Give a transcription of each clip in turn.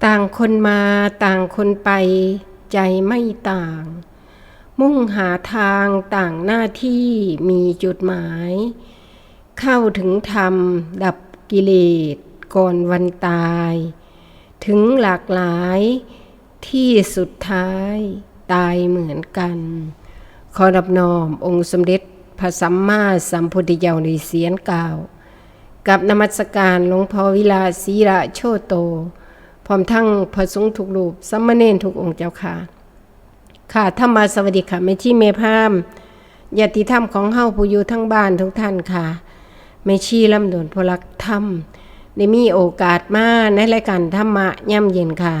ต่างคนมาต่างคนไปใจไม่ต่างมุ่งหาทางต่างหน้าที่มีจุดหมายเข้าถึงธรรมดับกิเลสก่อนวันตายถึงหลากหลายที่สุดท้ายตายเหมือนกันขอรับน้อมองค์สมเด็จพระสัมมาสัมพุทธเจ้าในเสียงกล่าวกับนมัสการหลวงพ่อวิลาศรีระโชโตพร้อมทั้งพระสงฆ์ทุกรูปสามเณรทุกองค์เจ้าค่ะค่ะธรรมสวัสดีค่ะแม่ชีเมพามญาติธรรมของเฮาผู้อยู่ทั้งบ้านทุกท่านค่ะแม่ชีลำดวนพลักธรรมได้มีโอกาสมาในรายการธรรมะย่ำเย็นค่ะ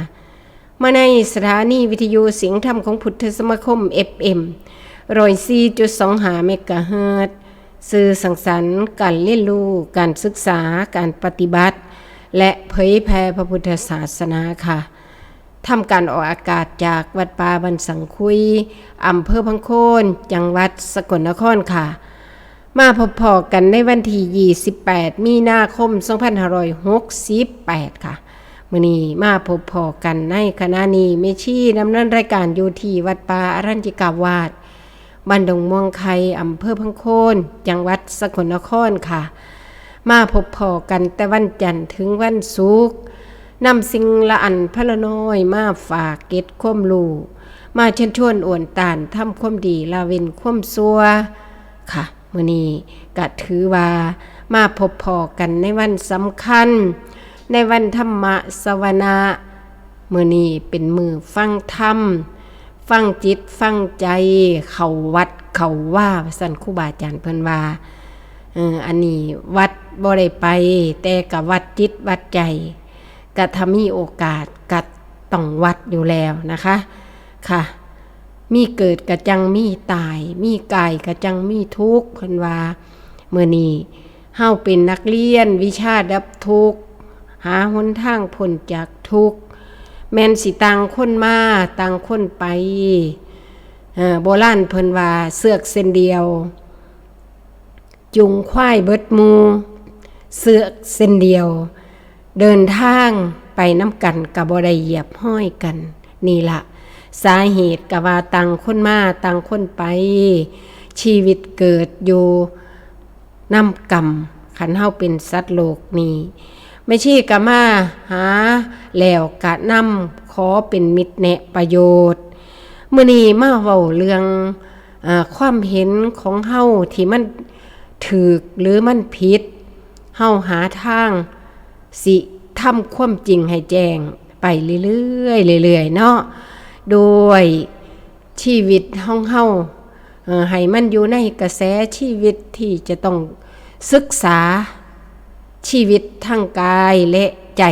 มาในสถานีวิทยุเสียงธรรมของพุทธสมาคม FM 104.25 เมกะเฮิรตซ์สื่อสังสรรค์การเรียนรู้การศึกษาการปฏิบัติและเผยแผ่พระพุทธศาสนาค่ะทำการออกอากาศจากวัดป่าบันสังคุยอำเภอพังโคนจังหวัดสกลนครค่ะมาพบพอกันในวันที่28มีนาคม2568ค่ะมื้อนี้มาพบพอกันในคณะนี้แม่ชีดำเนินรายการอยู่ที่วัดป่าอรัญญิกาวาสบ้านดงม่วงไข่อำเภอพังโคนจังหวัดสกลนครค่ะมาพบพอกันแต่วันจันทร์ถึงวันศุกร์นำสิ่งละอันพละน้อยมาฝากเก็ดความรู้มาเชิญชวนอ่วนตานทำความดีละเว้นความชั่วค่ะมื้อนี้ก็ถือว่ามาพบพอกันในวันสำคัญในวันธรรมสวนามื้อนี้เป็นมื้อฟังธรรมฟังจิตฟังใจเข้าวัดเข้าว่าสั่นครูบาอาจารย์เพิ่นว่าอันนี้วัดบ่ได้ไปแต่กับวัดจิตวัดใจก็ถ้ามีโอกาสก็ต้องวัดอยู่แล้วนะคะค่ะมีเกิดก็จังมีตายมีกายก็จังมีทุกข์เพิ่นว่ามื้อนี้เฮาเป็นนักเรียนวิชาดับทุกข์หาหนทางพ้นจากทุกข์แม่นสิต่างคนมาต่างคนไปโบราณเพิ่นว่าเสือกเส้นเดียวจุงควายเบิดหมู่เสือกเส้นเดียวเดินทางไปน้ำกันก็บ่ได้เหยียบห้อยกันนี่ล่ะสาเหตุก็ว่าต่างคนมาต่างคนไปชีวิตเกิดอยู่น้ำกรรมขันเฮาเป็นสัตว์โลกนี้ไม่ใช่กะมาหาแล้วกะนำขอเป็นมิตรแนะประโยชน์มื้อนี้มาเว้าเรื่องความเห็นของเฮาที่มันถูกหรือมันผิดเฮาหาทางสิทำความจริงให้แจ้งไปเรื่อยๆเนาะโดยชีวิตของเฮาให้มันอยู่ในกระแสชีวิตที่จะต้องศึกษาชีวิตทางกายและใจ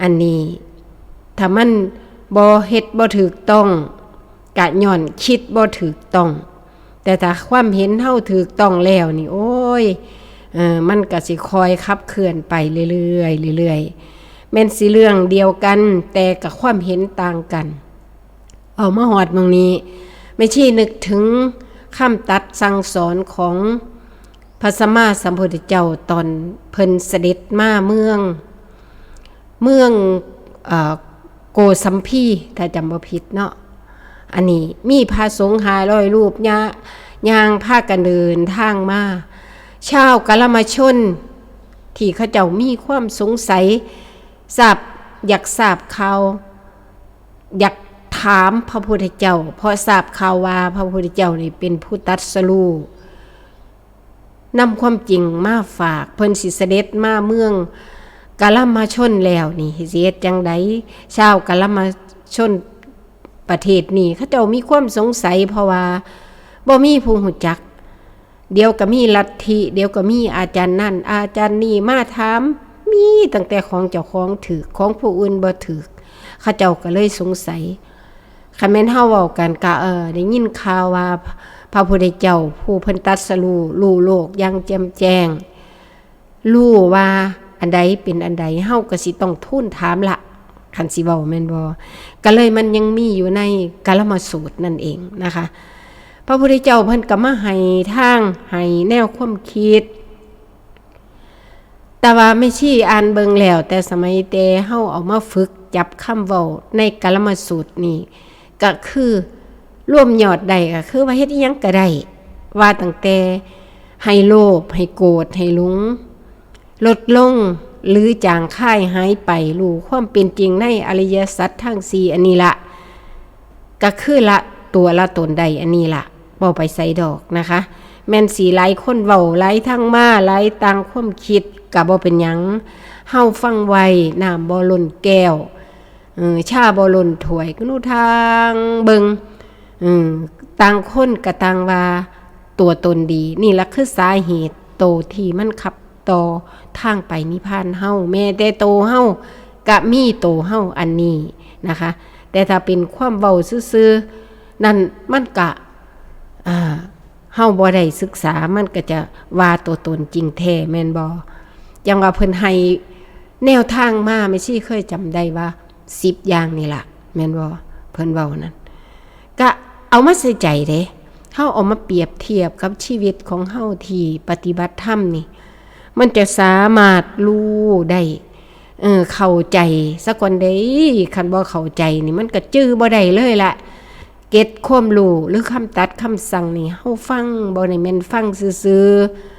อันนี้ถ้ามันบ่เฮ็ดบ่ถูกต้องกะย้อนคิดบ่ถูกต้องแต่ถ้าความเห็นเฮาถูกต้องแล้วนี่โอ้ยมันก็สิคอยขับเคลื่อนไปเรื่อยๆแม่นสิเรื่องเดียวกันแต่กับความเห็นต่างกันเอามาฮอดตรงนี้ไม่ใช่นึกถึงคำตัดสั่งสอนของพระสัมมาสัมพุทธเจ้าตอนเพิ่นเสด็จมาเมืองโกสัมพีถ้าจำบ่ผิดเนาะอันนี้มีพระสงฆ์500รูปย่างพากันเดินทางมาชาวกะละมาชนที่เขาเจ้ามีความสงสัยอยากทราบข่าวอยากถามพระพุทธเจ้าเพราะทราบข่าวว่าพระพุทธเจ้านี่เป็นผู้ตรัสรู้นำความจริงมาฝากเพิ่นสิเสด็จมาเมืองกะละมาชนแล้วนี่สิเฮ็ดจังได๋ชาวกะละมาชนประเทศนี้เขาเจ้ามีความสงสัยเพราะว่าบ่มีผู้รู้จักเดี๋ยวก็มีลัทธิเดี๋ยวก็มีอาจารย์นั่นอาจารย์นี่มาถามมีตั้งแต่ของเจ้าของถูกของผู้อื่นบ่ถูกเขาเจ้าก็เลยสงสัยคันแม่นเฮาเว้ากันก็ได้ยินข่าวว่าพระพุทธเจ้าผู้เพิ่นตรัสรู้โลกอย่างแจ่มแจ้งรู้ว่าอันใดเป็นอันใดเฮาก็สิต้องทูลถามละคันสิเว้าแม่นบ่ก็เลยมันยังมีอยู่ในกาลมสูตรนั่นเองนะคะพระพุทธเจ้าเพิ่นก็มาให้ทางให้แนวความคิด แต่ว่าไม่ชี้อ่านเบิ่งแล้วแต่สมัยแต่เฮาเอามาฝึกจับคำเว้าในกาลมาสูตรนี่ก็คือรวมยอดได้ก็คือว่าเฮ็ดอิหยังก็ได้ว่าตั้งแต่ให้โลภให้โกรธให้หลงลดลงหรือจางค่ายหายไปรู้ความเป็นจริงในอริยสัจทั้ง4อันนี้ละก็คือละตัวละตนใดอันนี้ละบ่ไปใส่ดอกนะคะแม่นสีหลายคนเว้าหลายทั้งมาหลายต่างความคิดก็บ่เป็นหยังเฮาฟังไว้น้ำบ่ล้นแก้วชาบ่ล้นถ้วยก็นูทางเบิ่งต่างคนก็ต่างว่าตัวตนดีนี่ละคือสาเหตุโตที่มันขับต่อทางไปนิพพานเฮาแม้แต่โตเฮาก็มีโตเฮาอันนี้นะคะแต่ถ้าเป็นความเว้าซื่อๆนั่นมันก็เฮาบ่ได้ศึกษามันก็จะว่าตัวตนจริงแท้แม่นบ่อย่างว่าเพิ่นให้แนวทางมาไม่ใช่เคยจำได้ว่า10อย่างนี่ล่ะแม่นบ่เพิ่นเว้านั่นก็เอามาใส่ใจเด้เฮาเอามาเปรียบเทียบกับชีวิตของเฮาที่ปฏิบัติธรรมนี่มันจะสามารถรู้ได้เข้าใจสักวันใดคันบ่เข้าใจนี่มันก็จื้อบ่ได้เลยล่ะเก็ตความรู้หรือคำตัดคำสั่งนี่เฮาฟังบ่ได้แม่นฟังซื่อ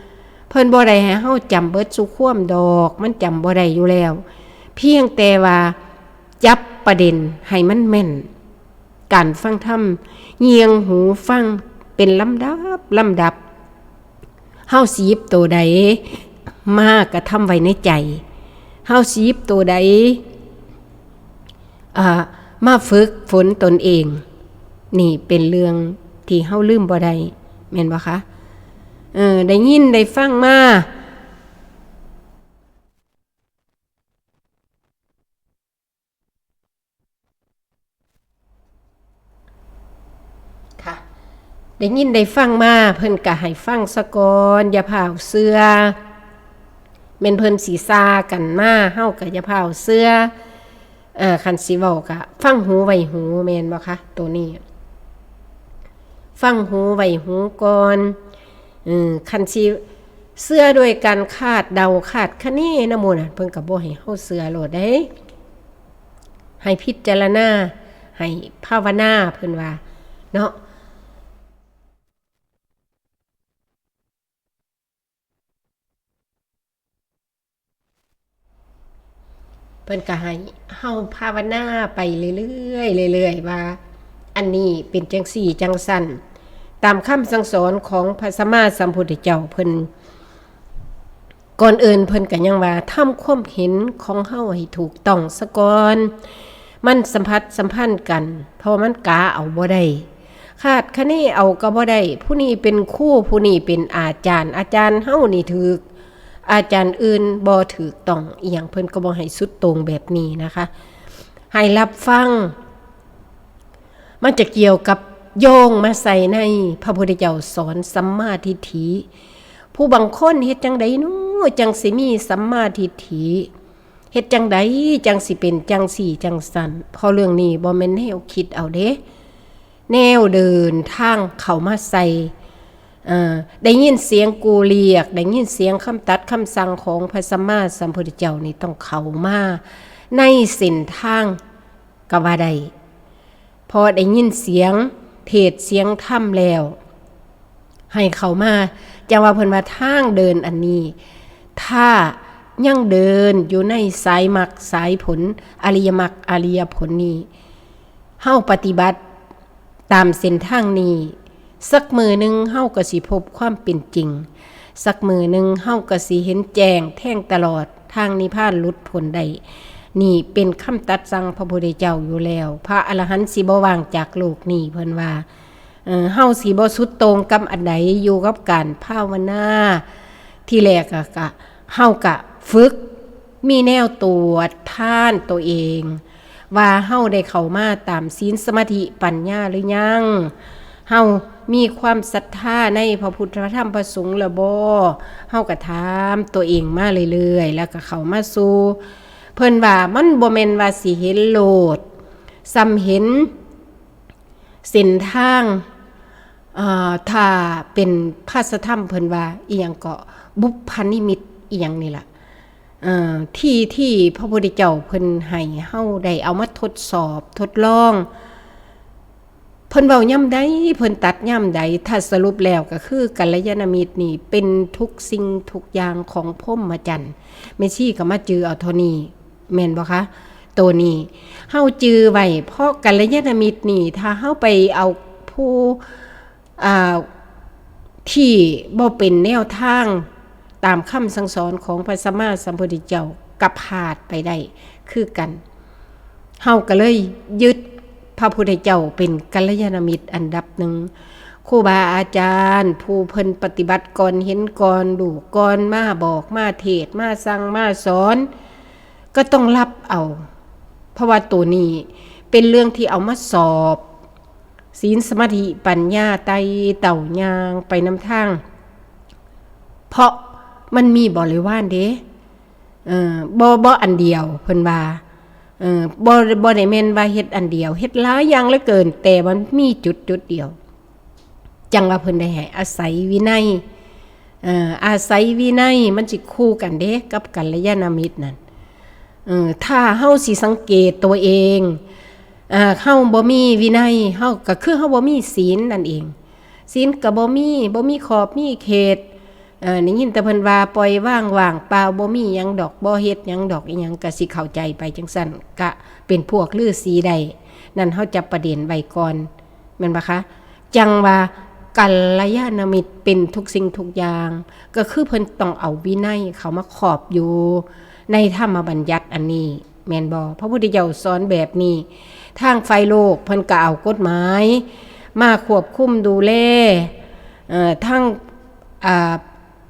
ๆเพิ่นบ่ได้ให้เฮาจำเบิดซุความดอกมันจำบ่ได้อยู่แล้วเพียงแต่ว่าจับประเด็นให้มันแม่นการฟังธรรมเงียงหูฟังเป็นลำดับเฮาสิหยิบตัวใดมากระทำไว้ในใจเฮาสิหยิบตัวใดมาฝึกฝนตนเองนี่เป็นเรื่องที่เฮาลืมบ่ได้แม่นบ่คะได้ยินได้ฟังมาค่ะได้ยินได้ฟังมาเพิ่นก็ให้ฟังซะก่อนอย่าพาเสื้อแม่นเพิ่นสิซากันมาเฮาก็อย่าพาเสื้อคันสิเว้าก็ฟังหูไว้หูแม่นบ่คะตัวนี้ฟังหูไว้หูก่อนคันสิเสื้อด้วยการคาดเดาคาดคะเนนำหมู่น่ะเพิ่นก็บ่ให้เฮาเสื้อโลดเด้ให้พิจารณาให้ภาวนาเพิ่นว่าเนาะเพิ่นก็ให้เฮาภาวนาไปเรื่อยๆว่าอันนี้เป็นจังซี่จังซั่นตามคำสั่งสอนของพระสัมมาสัมพุทธเจ้าเพิ่นก่อนอื่นเพิ่นก็ยังว่าทำความเห็นของเฮาให้ถูกต้องซะก่อนมันสัมพันธ์กันเพราะมันกาเอาบ่ได้คาดคะเนเอาก็บ่ได้ผู้นี้เป็นครูผู้นี้เป็นอาจารย์เฮานี่ถูกอาจารย์อื่นบ่ถูกต้องอีหยังเพิ่นก็บ่ให้สุดตรงแบบนี้นะคะให้รับฟังมันจะเกี่ยวกับโยงมาใส่ในพระพุทธเจ้าสอนสัมมาทิฏฐิผู้บางคนเฮ็ดจังได๋น้อจังสิมีสัมมาทิฏฐิเฮ็ดจังไดจังสิเป็นจังสี่จังสันพอเรื่องนี้บ่แม่นแนวคิดเอาเด้แนวเดินทางเข้ามาใส่ได้ยินเสียงกูเรียกได้ยินเสียงคำตัดคำสั่งของพระสัมมาสัมพุทธเจ้านี่ต้องเข้ามาในเส้นทางก็ว่าได้พอได้ยินเสียงเทศเสียงธรรมแล้วให้เข้ามาจังว่าเพิ่นว่าทางเดินอันนี้ถ้ายังเดินอยู่ในสายมรรคสายผลอริยมรรคอริยผลนี้เฮาปฏิบัติตามเส้นทางนี้สักมือนึงเฮาก็สิพบความเป็นจริงสักมือนึงเฮาก็สิเห็นแจ้งแท่งตลอดทางนิพพานหลุดพ้นได้นี่เป็นคำตัดสั่งพระพุทธเจ้าอยู่แล้วพระอรหันต์สิบ่ว่างจากโลกนี้เพิ่นว่าเฮาสิบ่สุดตรงกับอันใดอยู่กับการภาวนาที่แรกก็เฮาก็ฝึกมีแนวตรวจท่านตัวเองว่าเฮาได้เข้ามาตามศีลสมาธิปัญญาหรือยังเฮามีความศรัทธาในพระพุทธพระธรรมพระสงฆ์หรือบ่เฮาก็ถามตัวเองมาเรื่อยๆแล้วก็เข้ามาสู่เพิ่นว่ามันบ่แม่นว่าสิเห็นโลดซ้ำเห็นเส้นทางถ้าเป็นภาษาธรรมเพิ่นว่าอีหยังก็บุพนิมิตอีหยังนี่ล่ะ ที่พระพุทธเจ้าเพิ่นให้เฮาได้เอามาทดสอบทดลองเพิ่นเว้าย่ำใดเพิ่นตัดย่ำใดถ้าสรุปแล้วก็คือกัลยาณมิตรนี่เป็นทุกสิ่งทุกอย่างของพรหมจรรย์แม่ชีก็มาจือเอาเท่านี้แม่นบ่คะตัวนี้เฮาจือไว้เพราะกัลยาณมิตรนี่ถ้าเฮาไปเอาผู้ที่บ่เป็นแนวทางตามคำสั่งสอนของพระสัมมาสัมพุทธเจ้ากับพาดไปได้คือกันเฮาก็เลยยึดพระพุทธเจ้าเป็นกัลยาณมิตรอันดับหนึ่งครูบาอาจารย์ผู้เพิ่นปฏิบัติก่อนเห็นก่อนดูก่อนมาบอกมาเทศมาสั่งมาสอนก็ต้องรับเอาเพราะว่าตัวนี้เป็นเรื่องที่เอามาสอบศีลสมาธิปัญญาไตเต่ายางไปนำทางเพราะมันมีบริวารเด้บ่อันเดียวเพิ่นว่าบ่ได้แม่นว่าเฮ็ดอันเดียวเฮ็ดหลายอย่างเหลือเกินแต่มันมีจุดเดียวจังว่าเพิ่นได้ให้อาศัยวินัยอาศัยวินัยมันสิคู่กันเด้กับกัลยาณมิตรนั่นถ้าเฮาสิสังเกตตัวเองเฮาบ่มีวินัยเฮาก็คือเฮาบ่มีศีลนั่นเองศีลก็บ่มีขอบมีเขตนี่ยินแต่เพิ่นว่าปล่อยว่างเปล่าบ่มีหยังดอกบ่เฮ็ดหยังดอกอีหยังก็สิเข้าใจไปจังซั่นก็เป็นพวกฤาษีได้นั่นเฮาจับประเด็นไว้ก่อนแม่นบ่คะจังว่ากัลยาณมิตรเป็นทุกสิ่งทุกอย่างก็คือเพิ่นต้องเอาวินัยเข้ามาครอบอยู่ในธรรมบัญญัติอันนี้แม่นบ่พระพุทธเจ้าสอนแบบนี้ทางฝ่ายโลกเพิ่นก็เอากฎหมายมาควบคุมดูแลทั้ง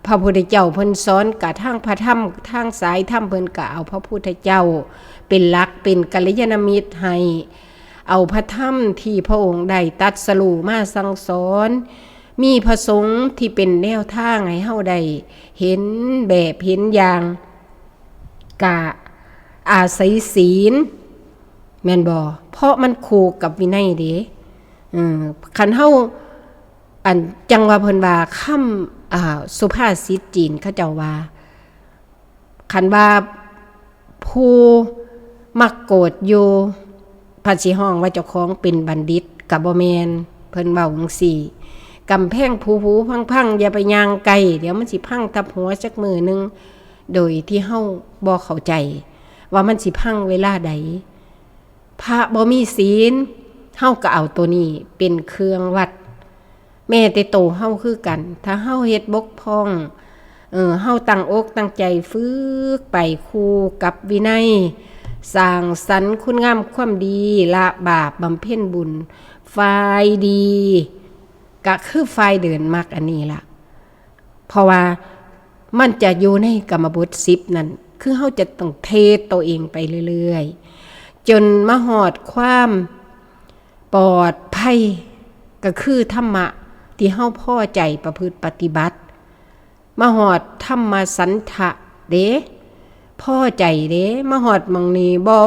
พระพุทธเจ้าเพิ่นสอนกะทางพระธรรมทางสายธรรมเพิ่นก็เอาพระพุทธเจ้าเป็นหลักเป็นกัลยาณมิตรให้เอาพระธรรมที่พระองค์ได้ตรัสรู้มาสั่งสอนมีพระสงฆ์ที่เป็นแนวทางให้เฮาได้เห็นแบบเห็นอย่างกะอาศัยศีลแม่นบ่เพราะมันคู่กับวินัยเด้คันเฮาอันจังว่าเพิ่นว่าคำสุภาษิตจีนเขาเจ้าว่าคันว่าผู้มักโกรธอยู่พระสิห้องว่าเจ้าของเป็นบัณฑิตก็บ่แม่นเพิ่นเว้าจังซี่กำแพงผูพังๆอย่าไปย่างไกลเดี๋ยวมันสิพังทับหัวจักมือนึงโดยที่เฮาบ่เข้าใจว่ามันสิพังเวลาใดพระบ่มีศีลเฮาก็เอาตัวนี้เป็นเครื่องวัดแม่แต่โตเฮาคือกันถ้าเฮาเฮ็ดบกพร่องเฮาตั้งอกตั้งใจฝึกไปคู่กับวินัยสร้างสรรค์คุณงามความดีละบาปบำเพ็ญบุญฝ่ายดีก็คือฝ่ายเดินมรรคอันนี้ล่ะเพราะว่ามันจะอยู่ในกรรมบท10นั่นคือเฮาจะต้องเทตัวเองไปเรื่อยๆจนมาฮอดความปลอดภัยก็คือธรรมะที่เฮาพอใจประพฤติปฏิบัติมาฮอดธรรมสันทะเด้พอใจเด้มาฮอดหม้องนี้บ่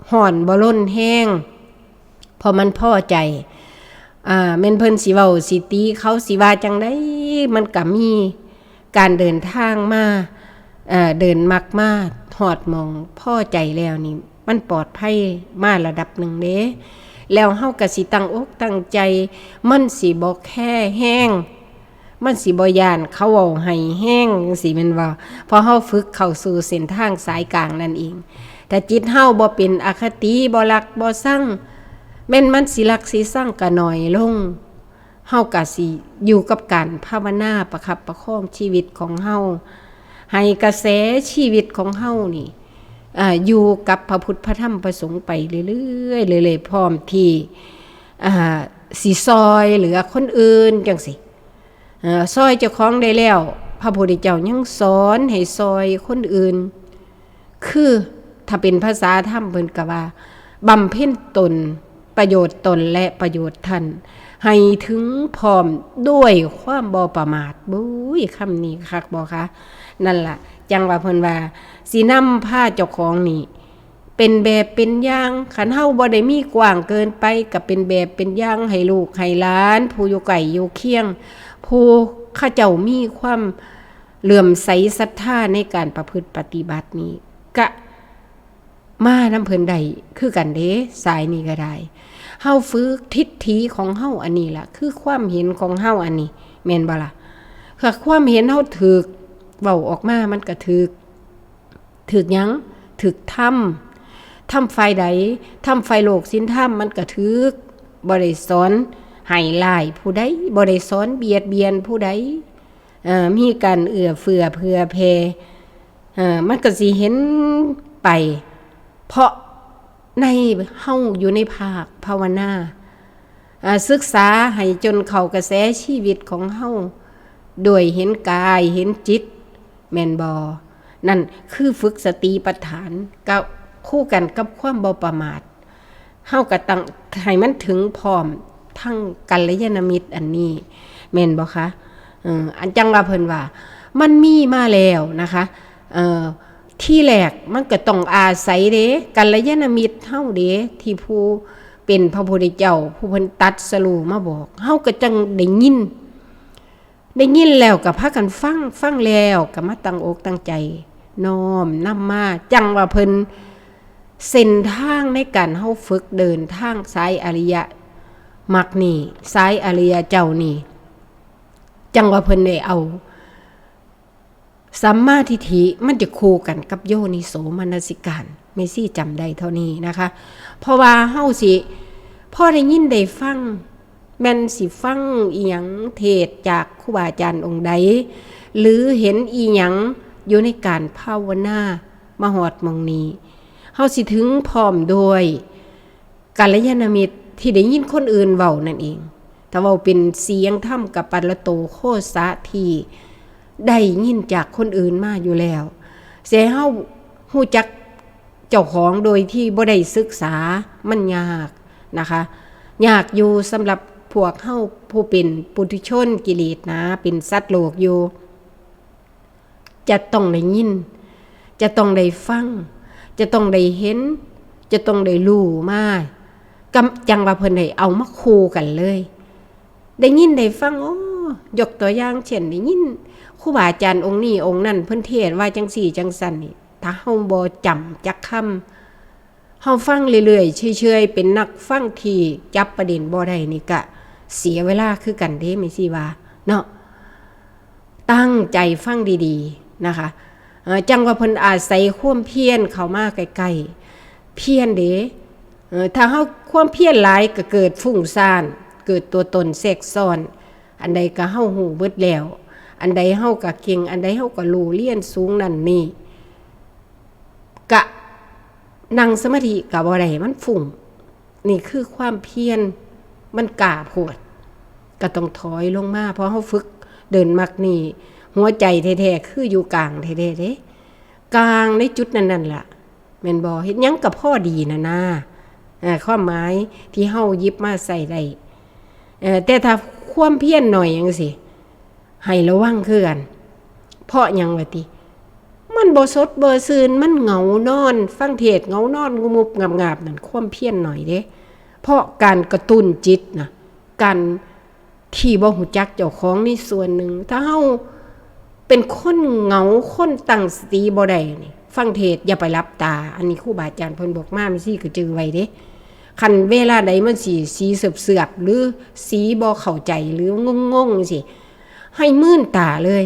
ฮ้อนบ่ล้นแห้งเพราะมันพอใจแม่นเพิ่นสิเว้าสิตีเขาสิว่าจังได๋มันก็มีการเดินทางมาเดินมักมาฮอดหม้องพอใจแล้วนี่มันปลอดภัยมาระดับหนึ่งเด้แล้วเฮาก็สิตั้งอกตั้งใจมันสิบ่แค่แห้งมันสิบ่ย่านเขาเอาให้แห้งจังซี่แม่นว่าพอเฮาฝึกเข้าสู่เส้นทางสายกลางนั่นเองแต่จิตเฮาบ่เป็นอคติบ่รักบ่ชังแม่นมันสิรักสิชังก็น้อยลงเฮาก็สิอยู่กับการภาวนาประคับประคองชีวิตของเฮาให้กระแสชีวิตของเฮานี่อยู่กับพระพุทธพระธรรมพระสงฆ์ไปเรื่อยๆพร้อมที่สิซอยเหลือคนอื่นจังสิซอยเจ้าของได้แล้วพระพุทธเจ้ายังสอนให้ซอยคนอื่นคือถ้าเป็นภาษาธรรมเพิ่นก็ว่าบำเพ็ญตนประโยชน์ตนและประโยชน์ท่านให้ถึงพร้อมด้วยความบ่ประมาทบุ้ยคำนี้คักบ่คะนั่นล่ะจังว่าเพิ่นว่าสินำพาเจ้าของนี่เป็นแบบเป็นอย่างคันเฮาบ่ได้มีกว้างเกินไปก็เป็นแบบเป็นอย่างให้ลูกให้หลานผู้อยู่ไกลอยู่เคียงผู้เขาเจ้ามีความ เลื่อมใสศรัทธาในการประพฤติปฏิบัตินี้ก็มาน้ำเพิ่นใดคือกันเด้สายนี้ก็ได้เฮาฝึกทิฏฐิของเฮาอันนี้ล่ะคือความเห็นของเฮาอันนี้แม่นบ่ล่ะถ้าความเห็นเฮาถูกเว้าออกมามันก็ถูกหยังถูกทำฝ่ายใดทำฝ่ายโลกศีลธรรมมันก็ถูกบ่ได้สอนให้ร้ายผู้ใดบ่ได้สอนเบียดเบียนผู้ใดมีการเอื้อเฟื้อเผื่อแผ่มันก็สิเห็นไปเพราะในเฮาอยู่ในภาคภาวนาศึกษาให้จนเข้ากระแสชีวิตของเฮาโดยเห็นกายเห็นจิตแม่นบ่นั่นคือฝึกสติปัฏฐานกับคู่กันกับความบ่ประมาทเฮาก็ตั้งให้มันถึงพร้อมทั้งกัลยาณมิตรอันนี้แม่นบ่คะอันจังว่าเพิ่นว่ามันมีมาแล้วนะคะที่แรกมันก็ต้องอาศัยเด้กัลยาณมิตรเฮาเด้ที่ผู้เป็นพระพุทธเจ้าผู้เพิ่นตรัสรู้มาบอกเฮาก็จังได้ยินแล้วก็พากันฟังแล้วก็มาตั้งอกตั้งใจน้อมนำมาจังว่าเพิ่นเส้นทางในการเฮาฝึกเดินทางสายอริยมรรคนี่สายอริยเจ้านี่จังว่าเพิ่นได้เอาสัมมาทิฏฐิมันจะคู่กันกับโยนิโสมนสิการไม่ซี่จำได้เท่านี้นะคะเพราะว่าเฮาสิพอได้ยินได้ฟังแม่นสิฟังอีหยังเทศจากครูบาอาจารย์องค์ใดหรือเห็นอีหยังอยู่ในการภาวนามาฮอดหม้องนี้เฮาสิถึงพร้อมโดยกัลยาณมิตรที่ได้ยินคนอื่นเว้านั่นเองถ้าเว้าเป็นเสียงธรรมกับปัลโตโคสะที่ได้ยินจากคนอื่นมาอยู่แล้วเสียเฮาฮู้จักเจ้าของโดยที่บ่ได้ศึกษามันยากนะคะยากอยู่สำหรับพวกเฮาผู้เป็นปุถุชนกิเลสนะเป็นสัตว์โลกอยู่จะต้องได้ยินจะต้องได้ฟังจะต้องได้เห็นจะต้องได้รู้มาจังว่าเพิ่นได้เอามาคู่กันเลยได้ยินได้ฟังยกตัวอย่างเช่นได้ยินครูบาอาจารย์องค์นี้องค์นั้นเพิ่นเทศน์ว่าจังซี่จังซั่นนี่ถ้าเฮาบ่จำจักคำเฮาฟังเรื่อยๆเฉยๆเป็นนักฟังที่จับประเด็นบ่ได้นี่ก็เสียเวลาคือกันเด้ไม่สิว่าเนาะตั้งใจฟังดีๆนะคะจังว่าเพิ่นอาศัยความเพียรเข้ามาใกล้ๆเพียรเด้ถ้าเฮาความเพียรหลายก็เกิดฟุ้งซ่านเกิดตัวตนแทรกซ้อนอันใดก็เฮาฮู้เบิดแล้วอันใดเฮาก็เก่งอันใดเฮาก็รู้เรียนสูงนั่นนี่กะนั่งสมาธิก็บ่ได้มันฟุ้งนี่คือความเพียรมันกล้าโพดก็ต้องถอยลงมาเพราะเฮาฝึกเดินมรรคนี่หัวใจแท้ๆคืออยู่กลางแท้ๆเด้กลางในจุดนั้นๆล่ะแม่นบ่เฮ็ดหยังก็พอดีนะความหมายที่เฮาหยิบมาใส่ได้แต่ถ้าความเพียรหน่อยจังซี่ให้ระวังคือกันเพราะหยังว่าติมันบ่สดบ่ซื่นมันเหงานอนฟังเทศเหงานอนงุบๆงับๆนั่นความเพียรหน่อยเด้เพราะการกระตุ้นจิตนะการที่บ่ฮู้จักเจ้าของนี่ส่วนหนึ่งถ้าเฮาเป็นคนเหงาคนตั้งสติบ่ได้นี่ฟังเทศอย่าไปหลับตาอันนี้ครูบาอาจารย์เพิ่นบอกมามีซี่ก็จือไว้เด้คันเวลาใดมันสีเสือบๆหรือสีบ่เข้าใจหรืองงๆสิให้มื่นตาเลย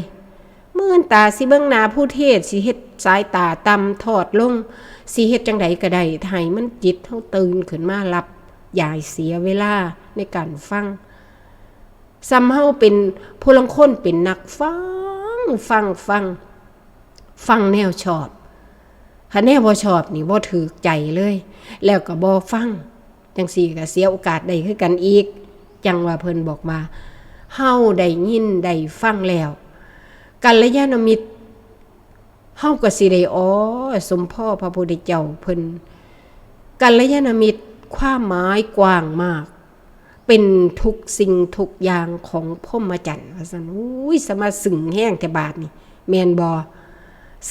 มื่นตาสิเบิ่งหน้าผู้เทศสิเฮ็ดสายตาต่ำทอดลงสิเฮ็ดจังไดก็ได้ให้มันจิตเฮาตื่นขึ้นมารับอย่าเสียเวลาในการฟังซ้ำเฮาเป็นผู้ลางคนเป็นนักฟังแนวชอบถ้าแนวบ่ชอบนี่บ่ถูกใจเลยแล้วก็บ่ฟังจังซี่ก็เสียโอกาสได้คือกันอีกจังว่าเพิ่นบอกมาเฮาได้ยินได้ฟังแล้วกัลยาณมิตรเฮาก็สิได้สมพ่อพระพุทธเจ้าเพิ่นกัลยาณมิตรความหมายกว้างมากเป็นทุกสิ่งทุกอย่างของพรหมจรรย์ว่าซั่นอุ้ยสมาสึงแห้งแต่บาดนี่แม่นบ่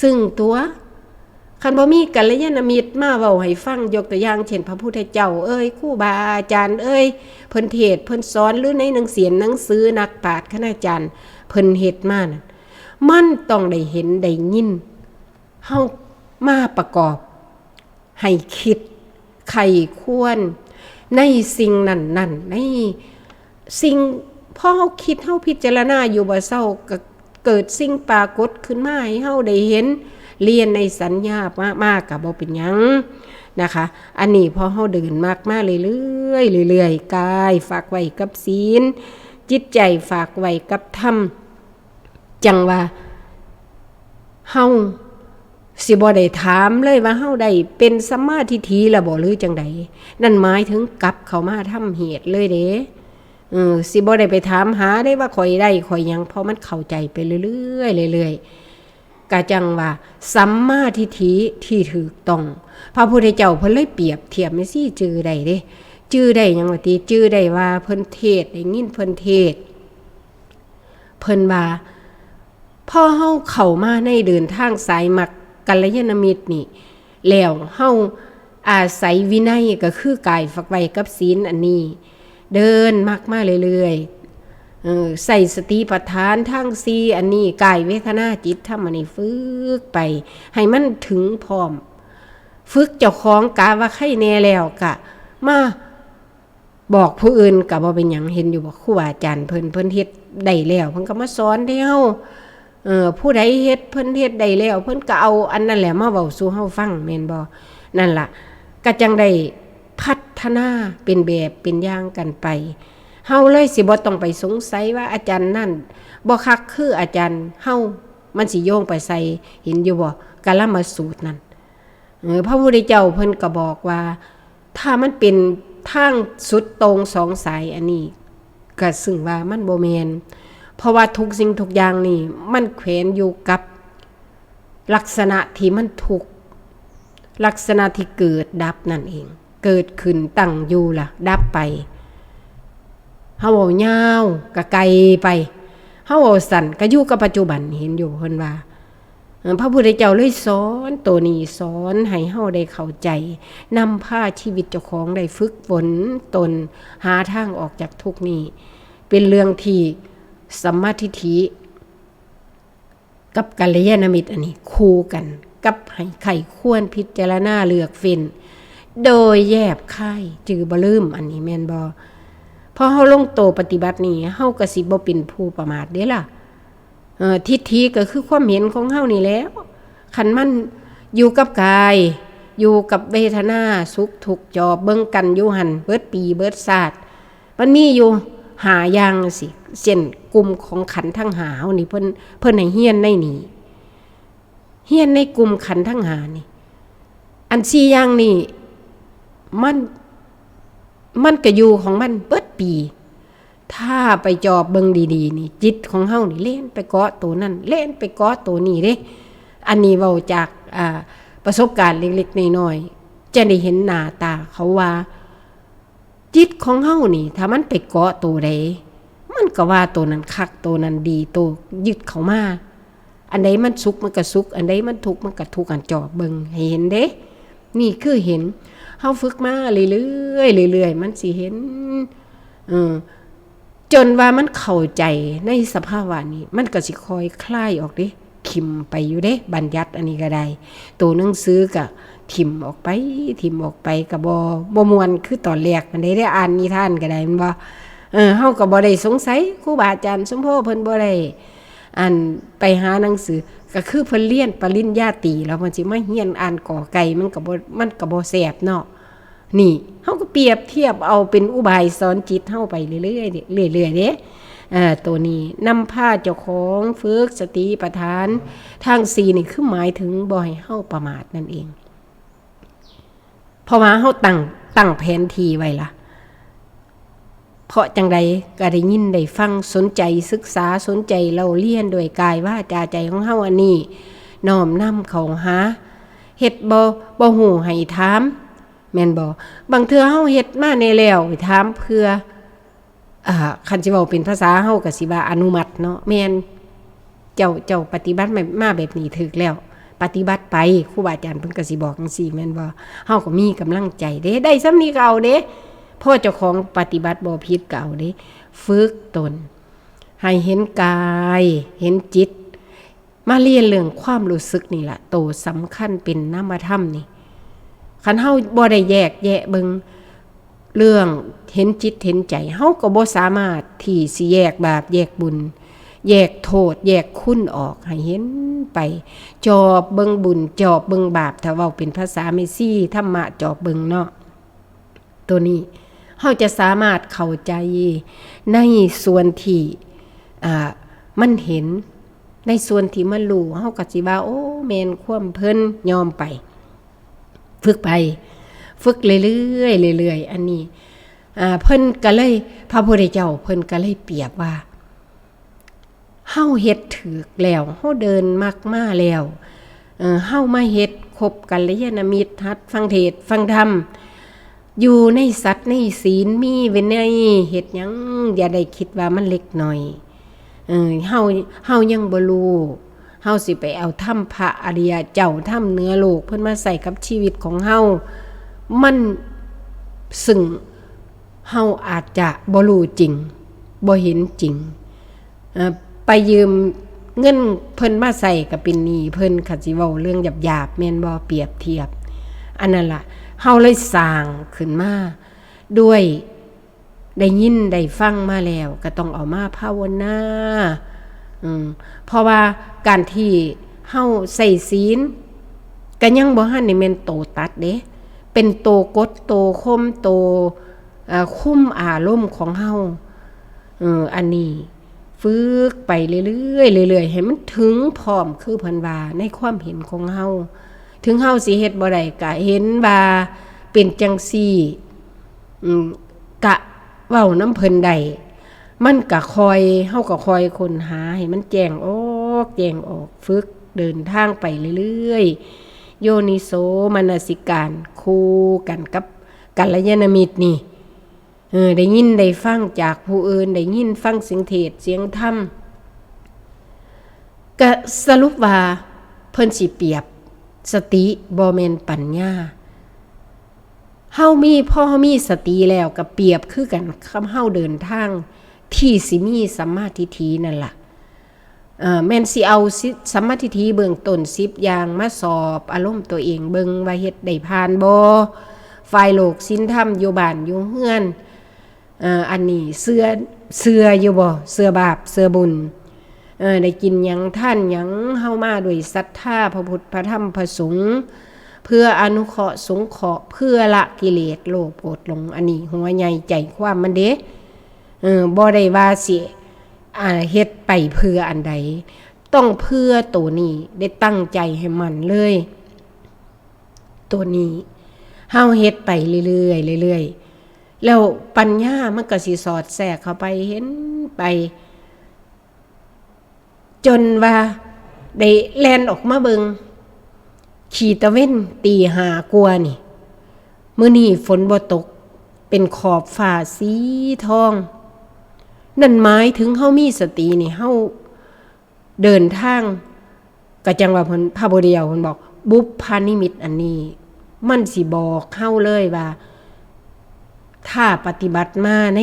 ซึ่งตัวคันบ่มีกัลยาณมิตรมาเว้าให้ฟังยกตัวอย่างเช่นพระพุทธเจ้าครูบาอาจารย์เพิ่นเทศน์เพิ่นสอนหรือในหนังสือนักปราชญ์คณาจารย์เพิ่นเฮ็ดมานั่น มันต้องได้เห็นได้ยินเฮามาประกอบให้คิดไข้ควรในสิ่งนั้นในสิ่งพอเฮาคิดเฮาพิจารณาอยู่บ่เศร้าก็เกิดสิ่งปรากฏขึ้นมาให้เฮาได้เห็นเรียนในสัญญามากก็บ่เป็นหยังนะคะอันนี้พอเฮาเดินมากมาเรื่อยๆกายฝากไว้กับศีลจิตใจฝากไว้กับธรรมจังว่าเฮาสิบ่ได้ถามเลยว่าเฮาได้เป็นสัมมาทิฏฐิแล้วบ่หรือจังใดนั่นหมายถึงกลับเข้ามาทำเหตุเลยเด้สิบ่ได้ไปถามหาได้ว่าข่อยได้ข่อยหยังเพราะมันเข้าใจไปเรื่อยๆก็จังว่าสัมมาทิฏฐิที่ถูกต้องพระพุทธเจ้าเพิ่นเลยเปรียบเทียบให้สิจื้อได้เด้จื้อได้หยังว่าติจื้อได้ว่าเพิ่นเทศได้ยินเพิ่นเทศเพิ่นว่าพอเฮาเข้ามาในเดินทางสายมรรคกัลยาณมิตรนี่แล้วเฮาอาศัยวินัยก็คือกายฝักไว้กับศีลอันนี้เดินมากมาเรื่อยๆใส่สติปัฏฐานทั้ง4อันนี้กายเวทนาจิตธรรมอันนี้ฝึกไปให้มันถึงพร้อมฝึกเจ้าของกะว่าใครแน่แล้วกะมาบอกผู้อื่นก็บ่เป็นหยังเห็นอยู่บ่ครูบาอาจารย์เพิ่นเฮ็ดได้แล้วเพิ่นก็มาสอนให้เฮาผู้ใดเฮ็ดเพิ่นเฮ็ดได้แล้วเพิ่นก็เอาอันนั้นแหละมาเว้าสู่เฮาฟังแม่นบ่นั่นล่ะก็จังได้พัฒนาเป็นแบบเป็นอย่างกันไปเฮาเลยสิบ่ต้องไปสงสัยว่าอาจารย์นั่นบ่คักคืออาจารย์เฮามันสิโยงไปใส่เห็นอยู่บ่กาลมสูตรนั่นพระพุทธเจ้าเพิ่นก็บอกว่าถ้ามันเป็นทางสุดตรงสองสายอันนี้ก็ซึ่งว่ามันบ่แม่นเพราะว่าทุกสิ่งทุกอย่างนี่มันแขวนอยู่กับลักษณะที่มันทุกลักษณะที่เกิดดับนั่นเองเกิดขึ้นตั้งอยู่ล่ะดับไปเฮาเอายาวก็ไกลไปเฮาเอาสั้นก็อยู่กับปัจจุบันเห็นอยู่เพิ่นว่าพระพุทธเจ้าเลยสอนตัวนี้สอนให้เฮาได้เข้าใจนำพาชีวิตเจ้าของได้ฝึกฝนตนหาทางออกจากทุกข์นี้เป็นเรื่องที่สัมมาทิฏฐิกับกัลยาณมิตรอันนี้คู่กันกับให้ไข้ควรพิจารณาเลือกเฟ้นโดยแยบค่ายจือบ่ลืมอันนี้แม่นบ่พอเฮาลงโตปฏิบัตินี่เฮาก็สิบ่เป็นผู้ประมาทเด้ล่ะทิฏฐิก็คือความเห็นของเฮานี่แล้วคันมันอยู่กับกายอยู่กับเวทนาสุขทุกข์จอบเบิ่งกันอยู่หั่นเบิดปีเบิดชาติมันมีอยู่5อย่างสิเช่นกลุ่มของขันธ์ทั้ง5เฮานี่เพิ่นให้เฮียนในนี่เฮียนในกลุ่มขันธ์ทั้ง5นี่อัน4อย่างนี่มันก็อยู่ของมันเบิดปีถ้าไปจอบเบิ่งดีๆนี่จิตของเฮานี่เล่นไปเกาะตัวนั้นเล่นไปเกาะตัวนี้เด้อันนี้เว้าจากประสบการณ์เล็กๆน้อยๆจะได้เห็นหน้าตาเขาว่าจิตของเฮานี่ถ้ามันไปเกาะตัวใดมันก็ว่าตัวนั้นคักตัวนั้นดีตัวยึดเข้ามาอันใดมันสุขมันก็สุขอันใดมันทุกข์มันก็ทุกข์อันจอบเบิ่งให้เห็นเด้นี่คือเห็นเฮาฝึกมาเรื่อยๆมันสิเห็นจนว่ามันเข้าใจในสภาวะนี้มันก็สิค่อยคลายออกเด้ทิ่มไปอยู่เด้บัญญัติอันนี้ก็ได้ตัวหนังสือก็ทิ่มออกไปก็บ่ม่วนคือตอนแรกมันได้อ่านนิทานก็ได้แม่นบ่เฮาก็บ่ได้สงสัยครูบาอาจารย์สมโภชเพิ่นบ่ได้อ่านไปหาหนังสือก็คือเพิ่นเรียนปริญญาตรีแล้วมันสิมาเรียนอ่านกอไก่มันก็บ่แซ่บเนาะนี่เฮาก็เปรียบเทียบเอาเป็นอุบายสอนจิตเฮาไปเรื่อยๆเด้ตัวนี้นำพาเจ้าของฝึกสติปัฏฐานทาง4นี่คือหมายถึงบ่ให้เฮาประมาทนั่นเองเพราะว่าเฮาตั้งแผนที่ไว้ล่ะเพราะจังใดก็ได้ยินได้ฟังสนใจศึกษาสนใจเราเรียนด้วยกายวาจาใจของเฮาอันนี้น้อมนำเข้าหาเฮ็ดบ่ฮู้ให้ถามแม่นบ่บางเทื่อเฮาเฮ็ดมาแน่แล้วถามเพื่อคันสิเว้าเป็นภาษาเฮาก็สิว่าอนุมัติเนาะแม่นเจ้าปฏิบัติมาแบบนี้ถูกแล้วปฏิบัติไปครูบาอาจารย์เพิ่นก็สิบอกจังซี่แม่นบ่เฮาก็มีกำลังใจเด้ได้ส่ำนี้ก็เอาเด้พอเจ้าของปฏิบัติบ่ผิดก็เอาเด้ฝึกตนให้เห็นกายเห็นจิต มาเรียนเรื่องความรู้สึกนี่ล่ะโตสำคัญเป็นนามธรรมนี่คันเฮาบ่ได้แยกแยะเบิ่งเรื่องเห็นจิตเห็นใจเฮาก็บ่สามารถที่สิแยกบาปแยกบุญแยกโทษแยกคุณออกให้เห็นไปจอบเบิ่งบุญจอบเบิ่งบาปถ้าเว้าเป็นภาษาเมซี่ธรรมะจอบเบิ่งเนาะตัวนี้เฮาจะสามารถเข้าใจในส่วนที่มันเห็นในส่วนที่มันรู้เฮาก็สิว่าโอ้แม่นความเพิ่นยอมไปฝึกไปฝึกเรื่อยๆเรื่อยๆอันนี้เพิ่นก็เลยพระพุทธเจ้าเพิ่นก็เลยเปรียบว่าเฮาเฮ็ดถูกแล้วเฮาเดินมากมาแล้วเฮามาเฮ็ดคบกัลยาณมิตรหัดฟังเทศน์ฟังธรรมอยู่ในสัตว์ในศีลมีวินัยเฮ็ดหยังอย่าได้คิดว่ามันเล็กน้อยเฮายังบ่รู้เฮาสิไปเอาธรรมพระอริยเจ้าธรรมเหนือโลกเพิ่นมาใส่กับชีวิตของเฮามันซึ่งเฮาอาจจะบ่รู้จริงบ่เห็นจริงไปยืมเงินเพิ่นมาใส่ก็เป็นหนี้เพิ่นก็สิเว้าเรื่องหยาบๆแม่นบ่เปรียบเทียบอันนั้นล่ะเฮาเลยสร้างขึ้นมาด้วยได้ยินได้ฟังมาแล้วก็ต้องเอามาภาวนาเพราะว่าการที่เฮาใส่ศีลก็ยังบ่ทันได้แม่นโตตัดเด้เป็นโตกดโตข่มโตคุมอารมณ์ของเฮาอันนี้ฝึกไปเรื่อยๆเรื่อยๆให้มันถึงพร้อมคือเพิ่นว่าในความเห็นของเฮาถึงเฮาสิเฮ็ดบ่ได้ก็เห็นว่าเป็นจังซี่กะเว้านำเพิ่นได้มันก็คอยเฮาก็คอยค้นหาให้มันแจ้งออกฝึกเดินทางไปเรื่อยๆโยนิโสมนสิการคู่กันกับกัลยาณมิตรนี่ได้ยินได้ฟังจากผู้อื่นได้ยินฟังเสียงเทศน์เสียงธรรมก็สรุปว่าเพิ่นสิเปรียบสติบ่แม่นปัญญาเฮามีพอเฮามีสติแล้วก็เปรียบคือกันคำเฮาเดินทางที่สิมีสัมมาทิฏฐินั่นล่ะแม่นสิเอาสัมมาทิฏฐิเบื้องต้น10อย่างมาสอบอารมณ์ตัวเองเบิ่งว่าเฮ็ดได้ผ่านบ่ฝ่ายโลกศีลธรรมอยู่บ้านอยู่เฮือนอันนี้เชื่ออยู่บ่เชื่อบาปเชื่อบุญได้กินหยังท่านหยังเฮามาด้วยศรัทธาพระพุทธพระธรรมพระสงฆ์เพื่ออนุเคราะห์สงเคราะห์เพื่อละกิเลสโลภโกรธหลงอันนี้หัวใหญ่ใจความมันเด้บ่ได้ว่าสิเฮ็ดไปเพื่ออันใดต้องเพื่อตัวนี้ได้ตั้งใจให้มันเลยตัวนี้เฮาเฮ็ดไปเรื่อยๆแล้วปัญญามันก็สิสอดแทรกเข้าไปเห็นไปจนว่าได้แล่นออกมาเบิงขี่ตะเว้นตี5กว่านี่มื้อนี้ฝนบ่ตกเป็นขอบฟ้าสีทองนั่นหมายถึงเฮามีสตินี่เฮาเดินทางก็จังว่าเพิ่นพระบดียวเพิ่นบอกบุพพานิมิตอันนี้มันสิบอกเฮาเลยว่าถ้าปฏิบัติมาใน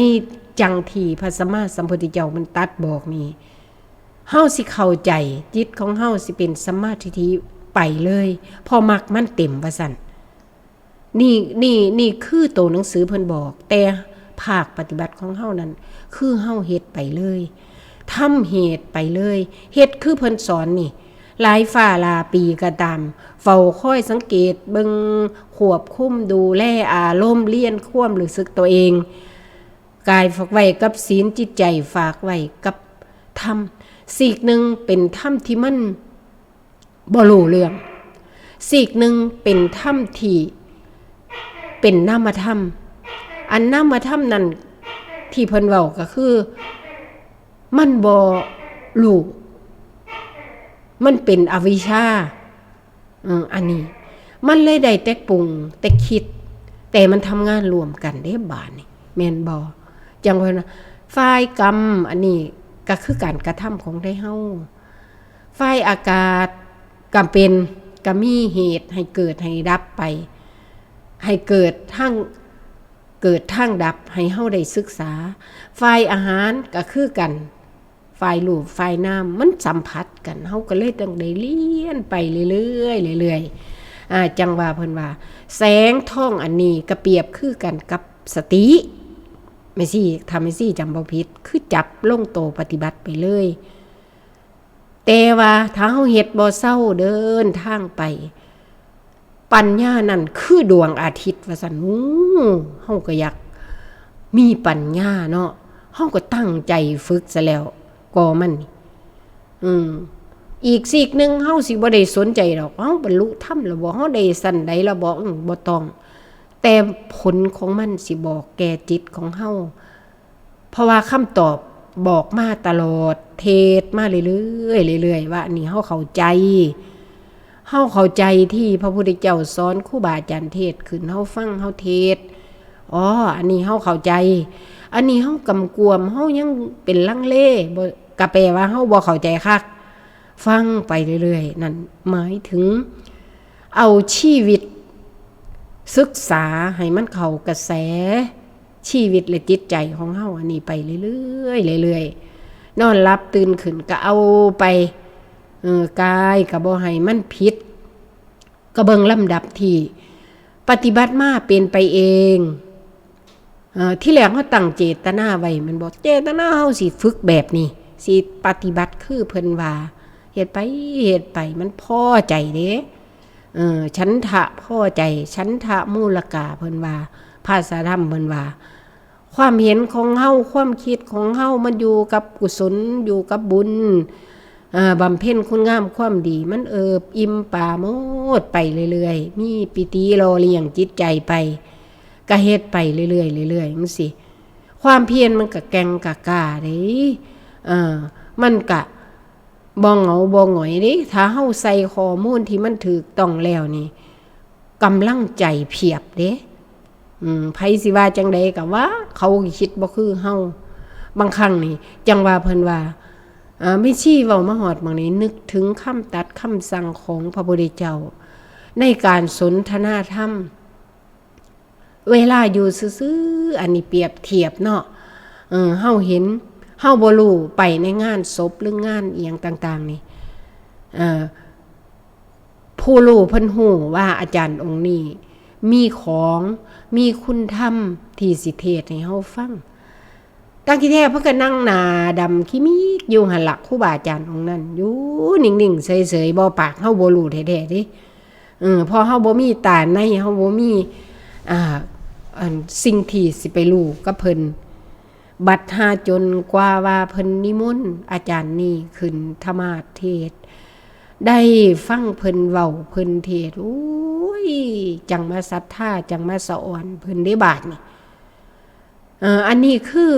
จังที่พระสัมมาสัมพุทธเจ้ามันตัดบอกนี่เฮาสิเข้าใจจิตของเฮาสิเป็นสัมมาทิฏฐิไปเลยพอมักมันเต็มว่าซั่นนี่คือตัวหนังสือเพิ่นบอกแต่ภาคปฏิบัติของเฮานั้นคือเฮาเฮ็ดไปเลยทำเหตุไปเลยเฮ็ดคือเพิ่นสอนนี่หลายฝ่าลาปีก็ตามเฝ้าคอยสังเกตเบิ่งควบคุมดูแลอารมณ์เรียนความรู้สึกตัวเองกายฝากไว้กับศีลจิตใจฝากไว้กับธรรมซีกนึงเป็นธรรมที่มันบ่รู้เรื่องซีกนึงเป็นธรรมที่เป็นนามธรรมอันนามธรรมนั้นที่เพิ่นเว้าก็คือมันบ่รู้มันเป็นอวิชชาอันนี้มันเลยได้แต่ปรุงแต่คิดแต่มันทำงานรวมกันได้บาดนี่แม่นบ่จังว่าฝ่ายกรรมอันนี้ก็คือการกระทำของได้เฮาฝ่ายอากาศก็เป็นก็มีเหตุให้เกิดให้ดับไปให้เกิดทางดับให้เฮาได้ศึกษาฝ่ายอาหารก็คือกัน ฝ่ายรูปฝ่ายนามมันสัมผัสกันเฮาก็เลยต้องได้เรียนไปเรื่อยๆเรื่อยๆจังว่าเพิ่นว่าแสงทองอันนี้ก็เปรียบคือกันกับสติแม่ซี่ทำให้ซี่จำบ่ผิดคือจับลงโตปฏิบัติไปเลยแต่ว่าถ้าเฮาเฮ็ดบ่เศร้าเดินทางไปปัญญานั่นคือดวงอาทิตย์ว่าซั่นเฮาก็อยากมีปัญญาเนาะเฮาก็ตั้งใจฝึกซะแล้วก็มันอีกซีกนึงเฮาสิบ่ได้สนใจดอกเฮาบรรลุธรรมแล้วบ่เฮาได้สั่นใดแล้วบ่บ่ต้องแต่ผลของมันสิบอกแก่จิตของเฮาเพราะว่าคำตอบบอกมาตลอดเทศมาเรื่อยๆเรื่อยๆว่านี่เฮาเข้าใจที่พระพุทธเจ้าสอนครูบาอาจารย์เทศขึ้นเฮาฟังเฮาเทศอันนี้เฮาเข้าใจอันนี้เฮากำกวมเฮายังเป็นลังเลบ่ก็แปลว่าเฮาบ่เข้าใจคักฟังไปเรื่อยๆนั่นหมายถึงเอาชีวิตศึกษาให้มันเข้ากระแสชีวิตและจิตใจของเฮาอันนี้ไปเรื่อยๆเรื่อยๆนอนหลับตื่นขึ้นก็เอาไปกายก็บ่ให้มันผิดก็เบิ่งลำดับที่ปฏิบัติมาเป็นไปเองที่แรกเฮาตั้งเจตนาไว้มันบอกเจตนาเฮาสิฝึกแบบนี้สิปฏิบัติคือเพิ่นว่าเฮ็ดไปมันพอใจเด้ฉันทะพอใจฉันทะมูลกาเพิ่นว่าภาษาธรรมเพิ่นว่าความเห็นของเฮาความคิดของเฮามันอยู่กับกุศลอยู่กับบุญบำเพ็ญคุณงามความดีมันอิ่มปราโมทย์ไปเรื่อยๆมีปิติรอเลี้ยงจิตใจไปก็เฮ็ดไปเรื่อยๆเรื่อยๆจังซี่ความเพียรมันก็แกงกะกาเด้มันก็บ่เหงาบ่หงอยเด้ถ้าเฮาใส่ข้อมูลที่มันถูกต้องแล้วนี่กำลังใจเพียบเด้ไผสิว่าจังใดก็ว่าเขาคิดบ่คือเฮาบางครั้งนี่จังว่าเพิ่นว่าไม่ชี้เว้ามาฮอดหม้องนี้นึกถึงคำตัดคำสั่งของพระพุทธเจ้าในการสนทนาธรรมเวลาอยู่ซื่อๆอันนี้เปรียบเทียบเนาะเฮาเห็นเฮาบ่รู้ไปในงานศพหรืองานอีหยังต่างๆนี่ผู้รู้เพิ่นฮู้ว่าอาจารย์องค์นี้มีของมีคุณธรรมที่สิเทศให้เฮาฟังตั้งที่แท้เพิ่นก็นั่งหน้าดำขี้มิกอยู่หั่นล่ะครูบาอาจารย์องค์นั้นอยู่นิ่งๆเฉยๆบ่ปากเฮาบ่รู้แท้ๆเด้พอเฮาบ่มีตาในเฮาบ่มีสิ่งที่สิไปรู้กับเพิ่นบัดหาจนกว่าว่าเพิ่นนิมนต์อาจารย์นี่ขึ้นธรรมาเทศได้ฟังเพิ่นเว้าเพิ่นเทศโอ้ยจังมาศรัทธาจังมาสะอ่อนเพิ่นได้บาดนี่อันนี้คือ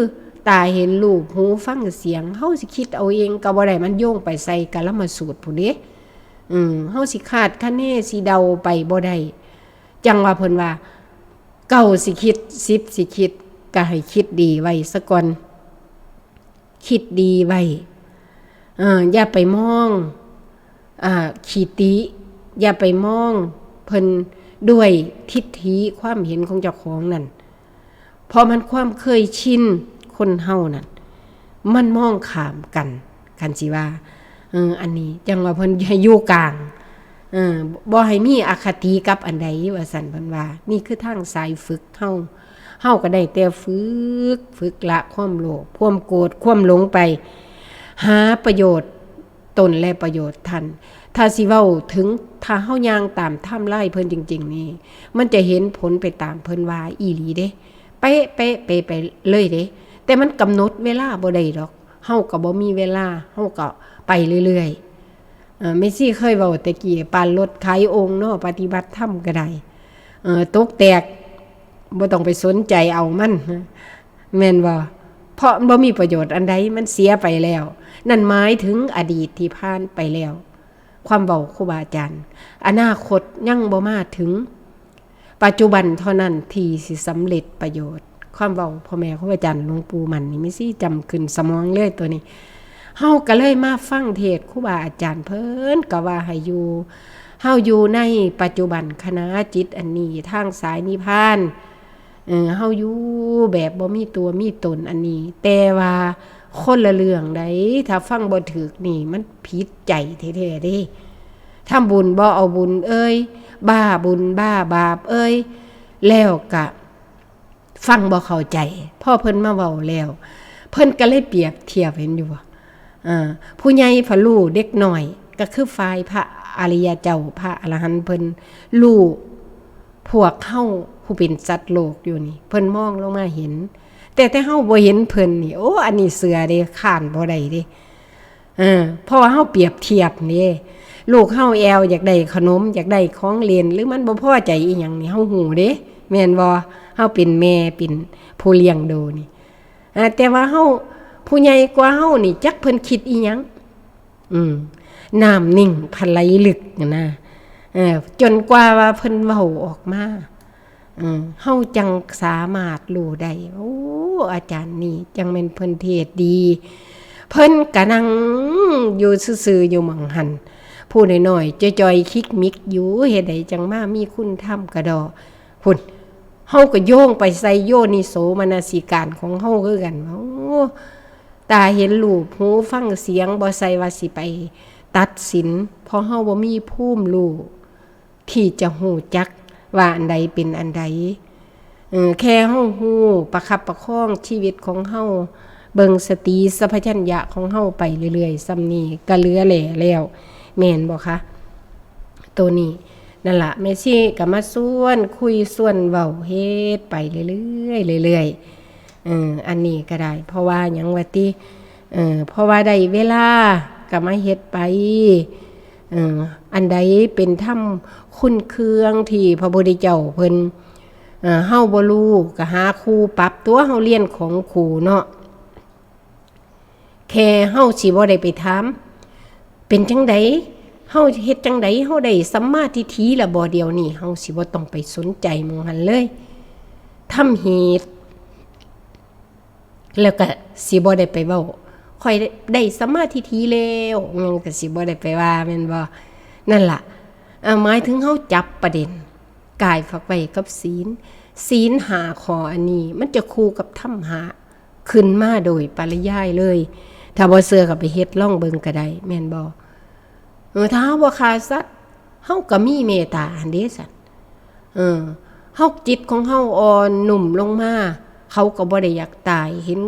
ตาเห็นรูปหูฟังเสียงเฮาสิคิดเอาเองก็บ่ได้มันโยงไปใส่กาลมสูตรพุ่นเด้เฮาสิคาดคะเนสิเดาไปบ่ได้จังว่าเพิ่นว่า9สิคิด10สิคิดก็ให้คิดดีไว้ซะก่อนคิดดีไว้อย่าไปมองขีติอย่าไปมองเพิ่นด้วยทิฏฐิความเห็นของเจ้าของนั่นเพราะมันความเคยชินคนเฮานั่นมันมองข้ามกันสิว่าอันนี้จังว่าเพิ่นให้อยู่กลางบ่ให้มีอคติกับอันใดว่าซั่นเพิ่นว่านี่คือทางสายฝึกเฮาก็ได้แต่ฝึกละความโลภความโกรธความหลงไปหาประโยชน์ตนและประโยชน์ท่านถ้าสิเว้าถึงถ้าเฮาย่างตามไทม์ไลน์เพิ่นจริงๆนี่มันจะเห็นผลไปตามเพิ่นว่าอีหลีเด้เป๊ะไปเลยเด้แต่มันกำหนดเวลาบ่ได้ดอกเฮาก็บ่มีเวลาเฮาก็ไปเรื่อยๆไม่ซี่เคยเว้าแต่กี้ปานรถขายองค์เนาะปฏิบัติธรรมก็ได้ตกแตกบ่ต้องไปสนใจเอามันแม่นบ่เพราะบ่มีประโยชน์อันใดมันเสียไปแล้วนั่นหมายถึงอดีตที่ผ่านไปแล้วความเว้าครูบาอาจารย์อนาคตยังบ่มาถึงปัจจุบันเท่านั้นที่สิสำเร็จประโยชน์ความเว้าพ่อแม่ครูบาอาจารย์หลวงปู่มันนี่ไม่สิจำขึ้นสมองเลยตัวนี้เฮาก็เลยมาฟังเทศน์ครูบาอาจารย์เพิ่นก็ว่าให้อยู่เฮาอยู่ในปัจจุบันคณะจิตอันนี้ทางสายนิพพานเฮาอยู่แบบบ่มีตัวมีตนอันนี้แต่ว่า คนละเรื่องใดถ้าฟังบ่ถูกนี่มันผิดใจแท้ๆเด้ทำบุญบ่เอาบุญเอ้ยบ้าบุญบ้าบาปเอ้ยแล้วก็ฟังบ่เข้าใจพ่อเพิ่นมาเว้าแล้วเพิ่นก็เลยเปรียบเทียบเห็นอยู่ว่าผู้ใหญ่พะรู้เด็กน้อยก็คือฝ่ายพระอริยเจ้าพระอรหันต์เพิ่นรู้พวกเฮาผู้เป็นสัตว์โลกอยู่นี่เพิ่นมองลงมาเห็นแต่เฮาบ่เห็นเพิ่นนี่โอ้อันนี้เสือเด้ข้านบ่ได้เด้เพราะว่าเฮาเปรียบเทียบนี่ลูกเฮาแอวอยากได้ขนมอยากได้ของเล่นหรือมันบ่พอใจอีหยังนี่เฮาฮู้เด้แม่นบ่เฮาเป็นแม่เป็นผู้เลี้ยงดูนี่แต่ว่าเฮาผู้ใหญ่กว่าเฮานี่จักเพิ่นคิดอีหยังน้ำนิ่งพไหลลึกนะจนกว่าว่าเพิ่นเว้าออกมาเฮาจังสามารถรู้ได้โอ้อาจารย์นี่จังแม่นเพิ่นเทศดีเพิ่นก็นั่งอยู่ซื่อๆอยู่หม่องหันผู้น้อยๆจ่อยๆคิกมิกอยู่เฮ็ดใดจังมามีคุณธรรมกระดอพุ่นเฮาก็โยงไปใส่โยนิโสมนสิการของเฮาคือกันโอ้ตาเห็นรูปหูฟังเสียงบ่ใส่ว่าสิไปตัดสินเพราะเฮาบ่มีภูมิรู้ที่จะฮู้จักว่าอันใดเป็นอันใดแค่เฮาฮู้ประคับประคองชีวิตของเฮาเบิ่งสติสัพพัญญะของเฮาไปเรื่อยๆซ้ำนี้ก็เหลือแหล่แล้วแม่นบ่คะตัวนี้นั่นล่ะแม่ชีก็มาส่วนคุยส่วนเว้าเฮ็ดไปเรื่อยๆเรื่อยๆอันนี้ก็ได้เพราะว่าหยังว่าติเพราะว่าได้เวลาก็มาเฮ็ดไปอันใดเป็นธรรมคุณเครื่องที่พระพุทธเจ้าเพิ่นเฮาบ่รู้ก็หาครูปรับตัวเฮาเรียนของครูเนาะแค่เฮาสิบ่ได้ไปถามเป็นจังได๋เฮาเฮ็ดจังได๋เฮาได้สัมมาทิฏฐิละบ่เดียวนี้เฮาสิบ่ต้องไปสนใจหมู่หันเลยทำเหตุแล้วก็สิบ่ได้ไปเว้าค่อยได้สัมมาทิฏฐิแล้วยังก็สิบ่ได้ไปว่าแม่นบ่นั่นล่ะหมายถึงเฮาจับประเด็นกายฝากไว้กับศีล5ข้ออันนี้มันจะคู่กับธรรมหาขึ้นมาโดยปริยายเลยถ้าบ่เชื่อก็ไปเฮ็ดลองเบิ่งก็ได้แม่นบ่ถ้าเฮาบ่ฆ่าสัตว์เฮาก็มีเมตตาอันเด้ซั่นเฮาจิตของเฮาอ่อนนุ่มลงมาเขาก็บ่ได้อยากตายเห็น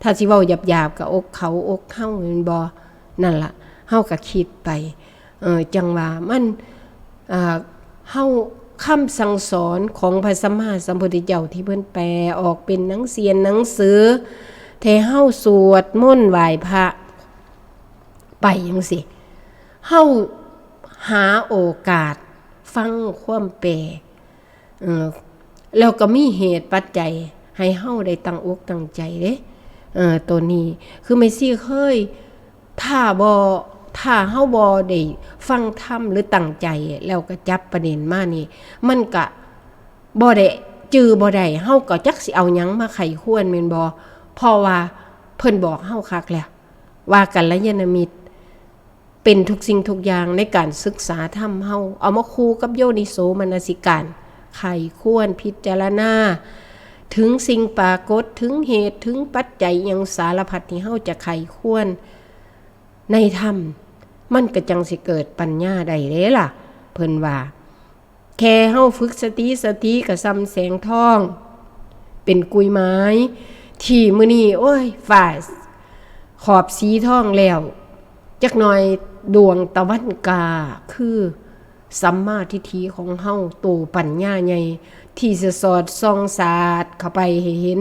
ถ้าสิเว้าหยาบๆก็อกเขาอกเฮาแม่นบ่นั่นล่ะเฮาก็คิดไปจังว่ามันเฮาคำสั่งสอนของพระสัมมาสัมพุทธเจ้าที่เพิ่นแปลออกเป็นหนังสือให้เฮาสวดมนต์ไหว้พระไปจังซี่เฮาหาโอกาสฟังความแปลแล้วก็มีเหตุปัจจัยให้เฮาได้ตั้งอกตั้งใจเด้ตัวนี้คือไม่ซี่เคยถ้าเฮาบ่ได้ฟังธรรมหรือตั้งใจแล้วก็จับประเด็นมานี่มันก็บ่ได้จื้อบ่ได้เฮาก็จักสิเอาหยังมาไขควรแม่นบ่เพราะว่าเพิ่นบอกเฮาคักแล้วว่ากัลยาณมิตรเป็นทุกสิ่งทุกอย่างในการศึกษาธรรมเฮาเอามาคู่กับโยนิโสมนสิการไขควรพิจารณาถึงสิ่งปรากฏถึงเหตุถึงปัจจัยอย่างสารพัดที่เฮาจะไขควรในธรรมมันก็จังสิเกิดปัญญาได้เด้ล่ะเพิ่นว่าแค่เฮาฝึกสติก็ซ้ำแสงทองเป็นกุยไม้ที่มื้อนี้โอ้ยฟ้าขอบสีทองแล้วจักหน่อยดวงตะวันกาคือสัมมาทิฏฐิของเฮาโตปัญญาใหญ่ที่จะสอดส่องศาสตร์เข้าไปให้เห็น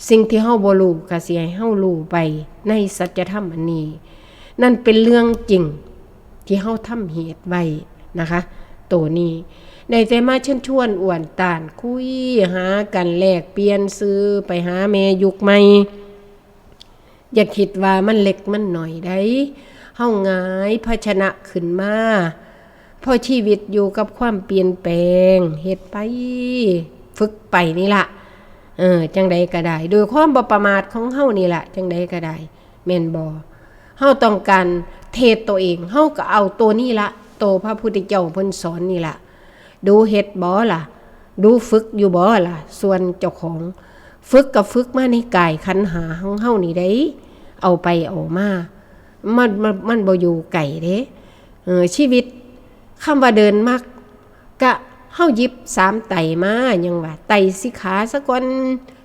สิ่งที่เฮาบ่รู้ก็สิให้เฮารู้ไปในสัจธรรมอันนี้นั่นเป็นเรื่องจริงที่เฮาทำเหตุไว้นะคะตัวนี้ในแต่มาเชิญชวนอวนตานคุยหากันแลกเปลี่ยนซื้อไปหาแม่ยุคใหม่อย่าคิดว่ามันเล็กมันหน่อยได้เฮาหงายภาชนะขึ้นมาเพราะชีวิตอยู่กับความเปลี่ยนแปลงเฮ็ดไปฝึกไปนี่ล่ะจังใดก็ได้โดยความบ่ประมาทของเฮานี่ล่ะจังใดก็ได้แม่นบ่เฮาต้องการเทศตัวเองเฮาก็เอาตัวนี้ล่ะโตพระพุทธเจ้าเพิ่นสอนนี่ล่ะดูเฮ็ดบ่ล่ะดูฝึกอยู่บ่ล่ะส่วนเจ้าของ ฝึกก็ฝึกมาในกายขันธ์หาของเฮานี่ได้เอาไปเอามามันบ่อยู่ไกลเด้ชีวิตคำว่าเดินมักกะเฮาหยิบ3ไตมาหยังว่าไตสิขาซะก่อน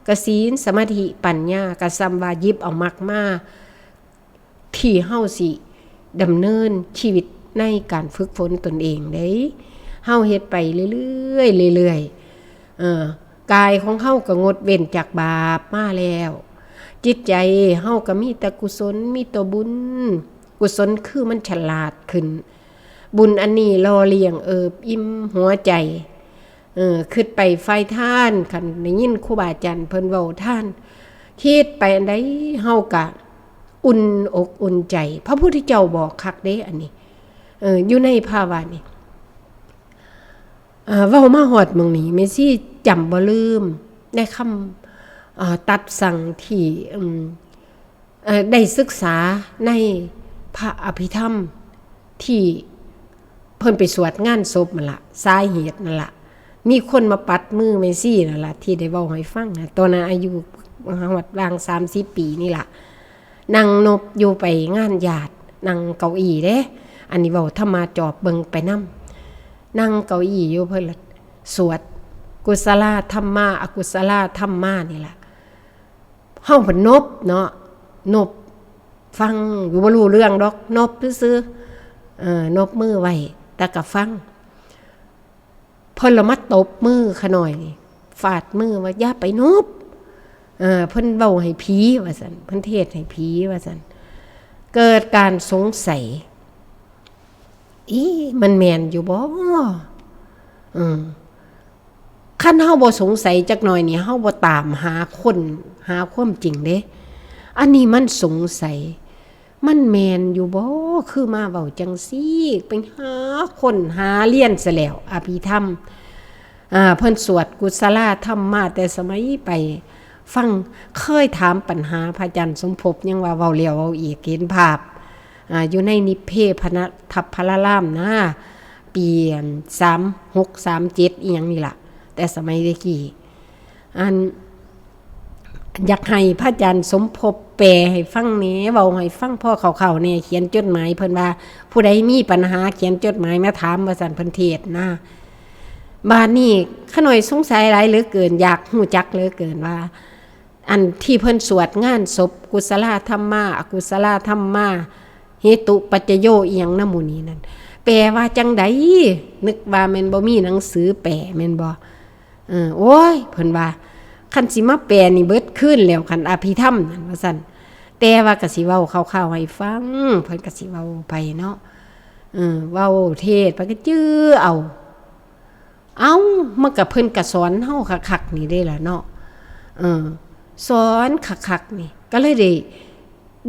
กศีลสมาธิปัญญากะซ้ำว่าหยิบเอามักมาที่เฮาสิดำเนินชีวิตในการฝึกฝนตนเองเด้เฮาเฮ็ดไปเรื่อยๆเรื่อยๆกายของเฮาก็งดเว้นจากบาปมาแล้วจิตใจเฮาก็มีแต่กุศลมีแต่บุญกุศลคือมันฉลาดขึ้นบุญอันนี้รอเลี้ยงอิ่มหัวใจขึ้นไปไฟท่านคันได้ยินครูบาอาจารย์เพิ่นเว้าท่านคิดไปอันใดเฮาก็อุ่นอกอุ่นใจพระพุทธเจ้าบอกคักเด้อันนี้อยู่ในภาวะนี้เว้ามาฮอดหม้องนี้แม่ซี่จำบ่ลืมในคำตัดสั่งที่ได้ศึกษาในพระอภิธรรมที่เพิ่นไปสวดงานศพนั่นล่ะสาเหตุนั่นล่ะมีคนมาปัดมือแม่ซี่นั่นล่ะที่ได้เว้าให้ฟังนะตอนนั้นอายุฮอดวาง30 ปีนี่ล่ะนั่งนบอยู่ไปงานญาตินั่งเก้าอี้เด้อันนี้เว้าธรรมาจอบเบิ่งไปนำนั่งเก้าอี้อยู่เพิ่นละสวดกุศลธรรมะอกุศลธรรมะนี่ล่ะเฮาเพิ่นนบเนาะนบฟังอยู่บ่รู้เรื่องดอกนบซื่อนบมือไว้แต่ก็ฟังเพิ่นละมาตบมือขะหน่อยนี่ฟาดมือว่าอย่าไปนบเพิ่นเว้าให้ผีว่าซั่นเพิ่นเทศให้ผีว่าซั่นเกิดการสงสัยมันแม่นอยู่บ่คันเฮาบ่สงสัยจักหน่อยนี่เฮาบ่ตามหาคนหาความจริงเด้อันนี้มันสงสัยมันแม่นอยู่บ่คือมาเว้าจังซี่ไปหาคนหาเรียนซะแล้วอภิธรรมเพิ่นสวดกุศลธรรมมาแต่สมัยไปฟังเคยถามปัญหาพระอาจารย์สมภพยังว่าเว้าแล้วเว้าอีกเห็นภาพอยู่ในนิเพพนทัพพระรามนะปี3637อีหยังนี่ล่ะแต่สมัยตะกี้อยากให้พระอาจารย์สมภพแปลให้ฟังแหน่เว้าให้ฟังพ่อเขาๆเนี่ยเขียนจดหมายเพิ่นว่าผู้ใดมีปัญหาเขียนจดหมายมาถามว่าซั่นเพิ่นเทศนะบ้านนี้ขะหน่อยสงสัยหลายเหลือเกินอยากฮู้จักเหลือเกินว่าอันที่เพิ่นสวดงานศพกุศลธรรมะอกุศลธรรมะเหตุปัจจโยอีหยังนำหมู่นี้นั่นแปลว่าจังได๋นึกว่าแม่นบ่มีหนังสือแปลแม่นบ่โอ้ยเพิ่นว่าคันสิมาแปลนี่เบิดคืนแล้วคันอภิธรรมนั่นว่าซั่นแต่ว่าก็สิเว้าคร่าวๆให้ฟังเพิ่นก็สิเว้าไปเนาะเว้าเทศเพิ่นก็จื้อเอามันก็เพิ่นก็สอนเฮาคักๆนี่ได้ล่ะเนาะสอนคักๆนี่ก็เลยได้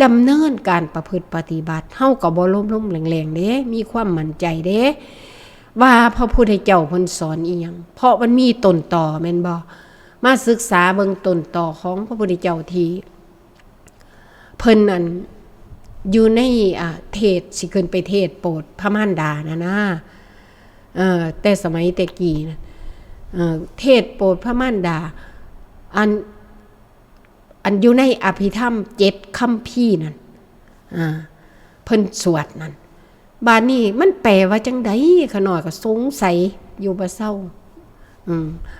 ดำเนินการประพฤติปฏิบัติเฮาก็บ่ล้มๆแรงๆเด้มีความมั่นใจเด้ว่าพระพุทธเจ้าเพิ่นสอนอีหยังเพราะมันมีต้นตอแม่นบ่มาศึกษาเบิ่งต้นตอของพระพุทธเจ้าที่เพิ่นนั่นอยู่ในเทศสิขึ้นไปเทศโปรดพระมารดานะแต่สมัยแต่กี้นะเทศโปรดพระมารดาอันอยู่ในอภิธรรม7คัมภีร์นั่นเพิ่นสวดนั่นบาดนี้มันแปลว่าจังได๋ขะน้อยก็สงสัยอยู่บ่เซา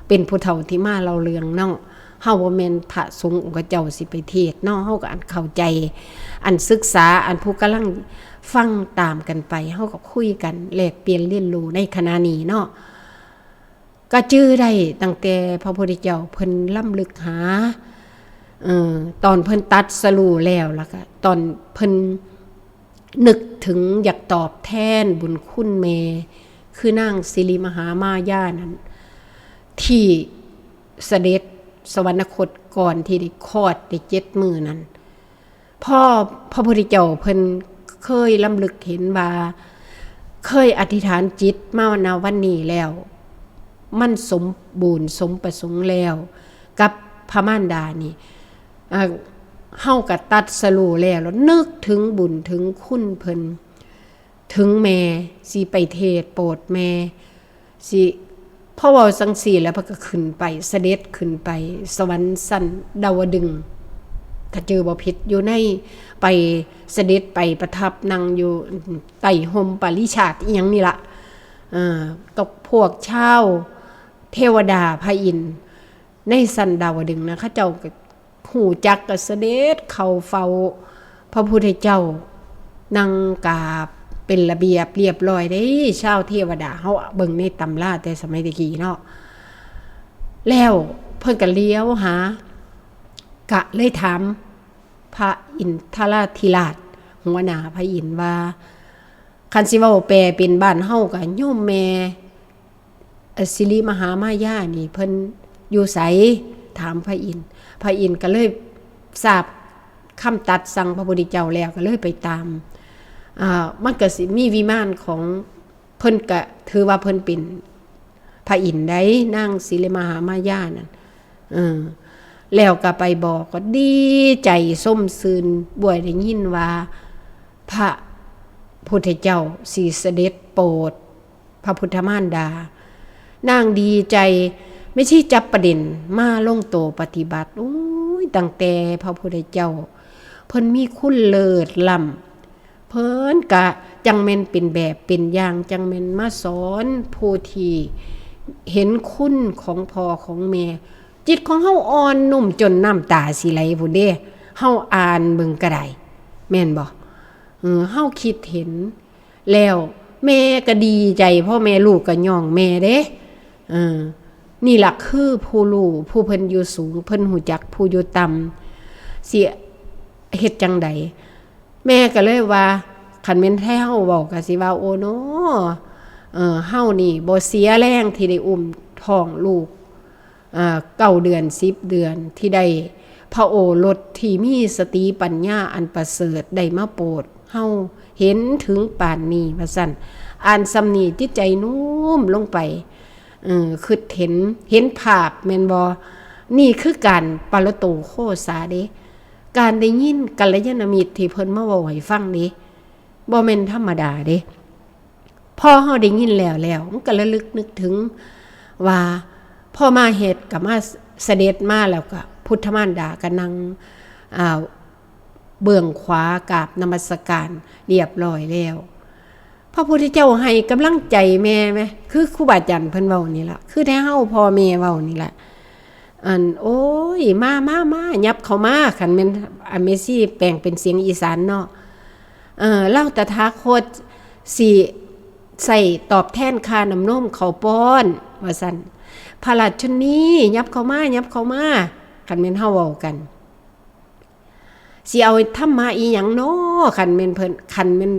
เป็นผู้เฒ่าที่มาเล่าเรื่องเนาะเฮาบ่แม่นพระสงฆ์องค์เจ้าสิไปเทศน์เนาะเฮาก็อันเข้าใจอันศึกษาอันผู้กำลังฟังตามกันไปเฮาก็คุยกันแลกเปลี่ยนเรียนรู้ในขณะนี้เนาะก็จื้อได้ตั้งแต่พระพุทธเจ้าเพิ่นล้ำลึกหาตอนเพิ่นตัดสรู้แล้วก็ตอนเพิ่นนึกถึงอยากตอบแทนบุญคุณแม่คือนางสิริมหามายานั้นที่เสด็จสวรรคตก่อนที่ได้คลอดได้7 มื้อนั้นพระพุทธเจ้าเพิ่นเคยล้ำลึกเห็นว่าเคยอธิษฐานจิตมาวันนี้แล้วมันสมบูรณ์สมประสงค์แล้วกับพระมารดานี่เฮาก็ตัดสรู้แล้วนึกถึงบุญถึงคุณเพิ่นถึงแม่สิไปเทศโปรดแม่สิ พอเว้าจังซี่แล้วเพิ่นก็ขึ้นไปเสด็จขึ้นไปสวรรค์ชั้นดาวดึงส์ถ้าเจอบ่ผิดอยู่ในไปเสด็จไปประทับนั่งอยู่ใต้ห่มปาริชาติอีหยังนี่ล่ะกับพวกชาวเทวดาพระอินทร์ในสันดาวดึงส์นะเขาเจ้าก็ฮู้จักก็เสด็จเข้าเฝ้าพระพุทธเจ้านั่งกราบเป็นระเบียบเรียบร้อยเด้ชาวเทวดาเฮาเบิ่งในตำราแต่สมัยตะกี้เนาะแล้วเพิ่นก็เลี้ยวหากะเลยถามพระอินทราธิราชหัวหน้าพระอินทร์ว่าคันสิเว้าแปลเป็นบ้านเฮาก็โยมแม่สิริมหามายานี่เพิ่นอยู่ไสถามพระอินทร์พระอินทร์ก็เลยทราบคำตัดสั่งพระพุทธเจ้าแล้วก็เลยไปตามมันก็สิมีวิมานของเพิ่นก็ถือว่าเพิ่นเป็นพระอินทร์ได้นางศิริมหามายานั่นแล้วก็ไปบอกก็ดีใจส้มซืนบ่วยได้ยินว่าพระพุทธเจ้าสิเสด็จโปรดพระพุทธมารดานางดีใจไม่ใช่จับประเด็นมาลงโตปฏิบัติตั้งแต่พระพุทธเจ้าเพิ่นมีคุณเลิศล้ำเพิ่นกะจังแม่นเป็นแบบเป็นอย่างจังแม่นมาสอนผู้ที่เห็นคุณของพ่อของแม่จิตของเฮาอ่อนนุ่มจนน้ำตาสิไหลพุ่นเด้เฮาอ่านเบิ่งก็ได้แม่นบ่เฮาคิดเห็นแล้วแม่ก็ดีใจพ่อแม่ลูกก็ย่องแม่เด้นี่ล่ะคือผู้รู้ผู้เพิ่นอยู่สูงเพิ่นหูจักผู้อยู่ต่ำสิเฮ็ดจังใดแม่ก็เลยว่าคันแม่นแท้เฮาเว้าก็สิว่าโอ้เนาะเฮานี่บ่เสียแรงที่ได้อุ้มท้องลูก9 เดือน10 เดือนที่ได้พระโอรสที่มีสติปัญญาอันประเสริฐได้มาโปรดเฮาเห็นถึงป่านนี้ว่าซั่นอ่านซ้ำนี้จิตใจนุ่มลงไปคือเห็นภาพแม่นบ่นี่คือการปรโตโฆษาเด้การได้ยินกัลยาณมิตรที่เพิ่นมาเว้าให้ฟังนี้บ่แม่นธรรมดาเด้พอเฮาได้ยินแล้วมันก็ระลึกนึกถึงว่าพ่อมาเฮ็ดก็มาเสด็จมาแล้วก็พุทธมารดาก็นั่งเบื้องขวากราบนมัสการเรียบร้อยแล้วพระพุทธเจ้าให้กำลังใจแม่ไหมคือครูบาอาจารย์เพิ่นเว้านี่ล่ะคือแท้เฮาพ่อแม่เว้านี่ล่ะโอ้ยมายับเข้ามาคันแม่นเมซี่แปลงเป็นเสียงอีสานเนาะเล่าตถาคตสิใส่ตอบแทนค่าน้ำนมข้าวป้อนว่าซั่นพระราชนียับเข้ามาคันแม่นเฮาเว้ากันสิเอาธรรมะอีหยังเนาะคันแม่นเพิ่นคันแม่น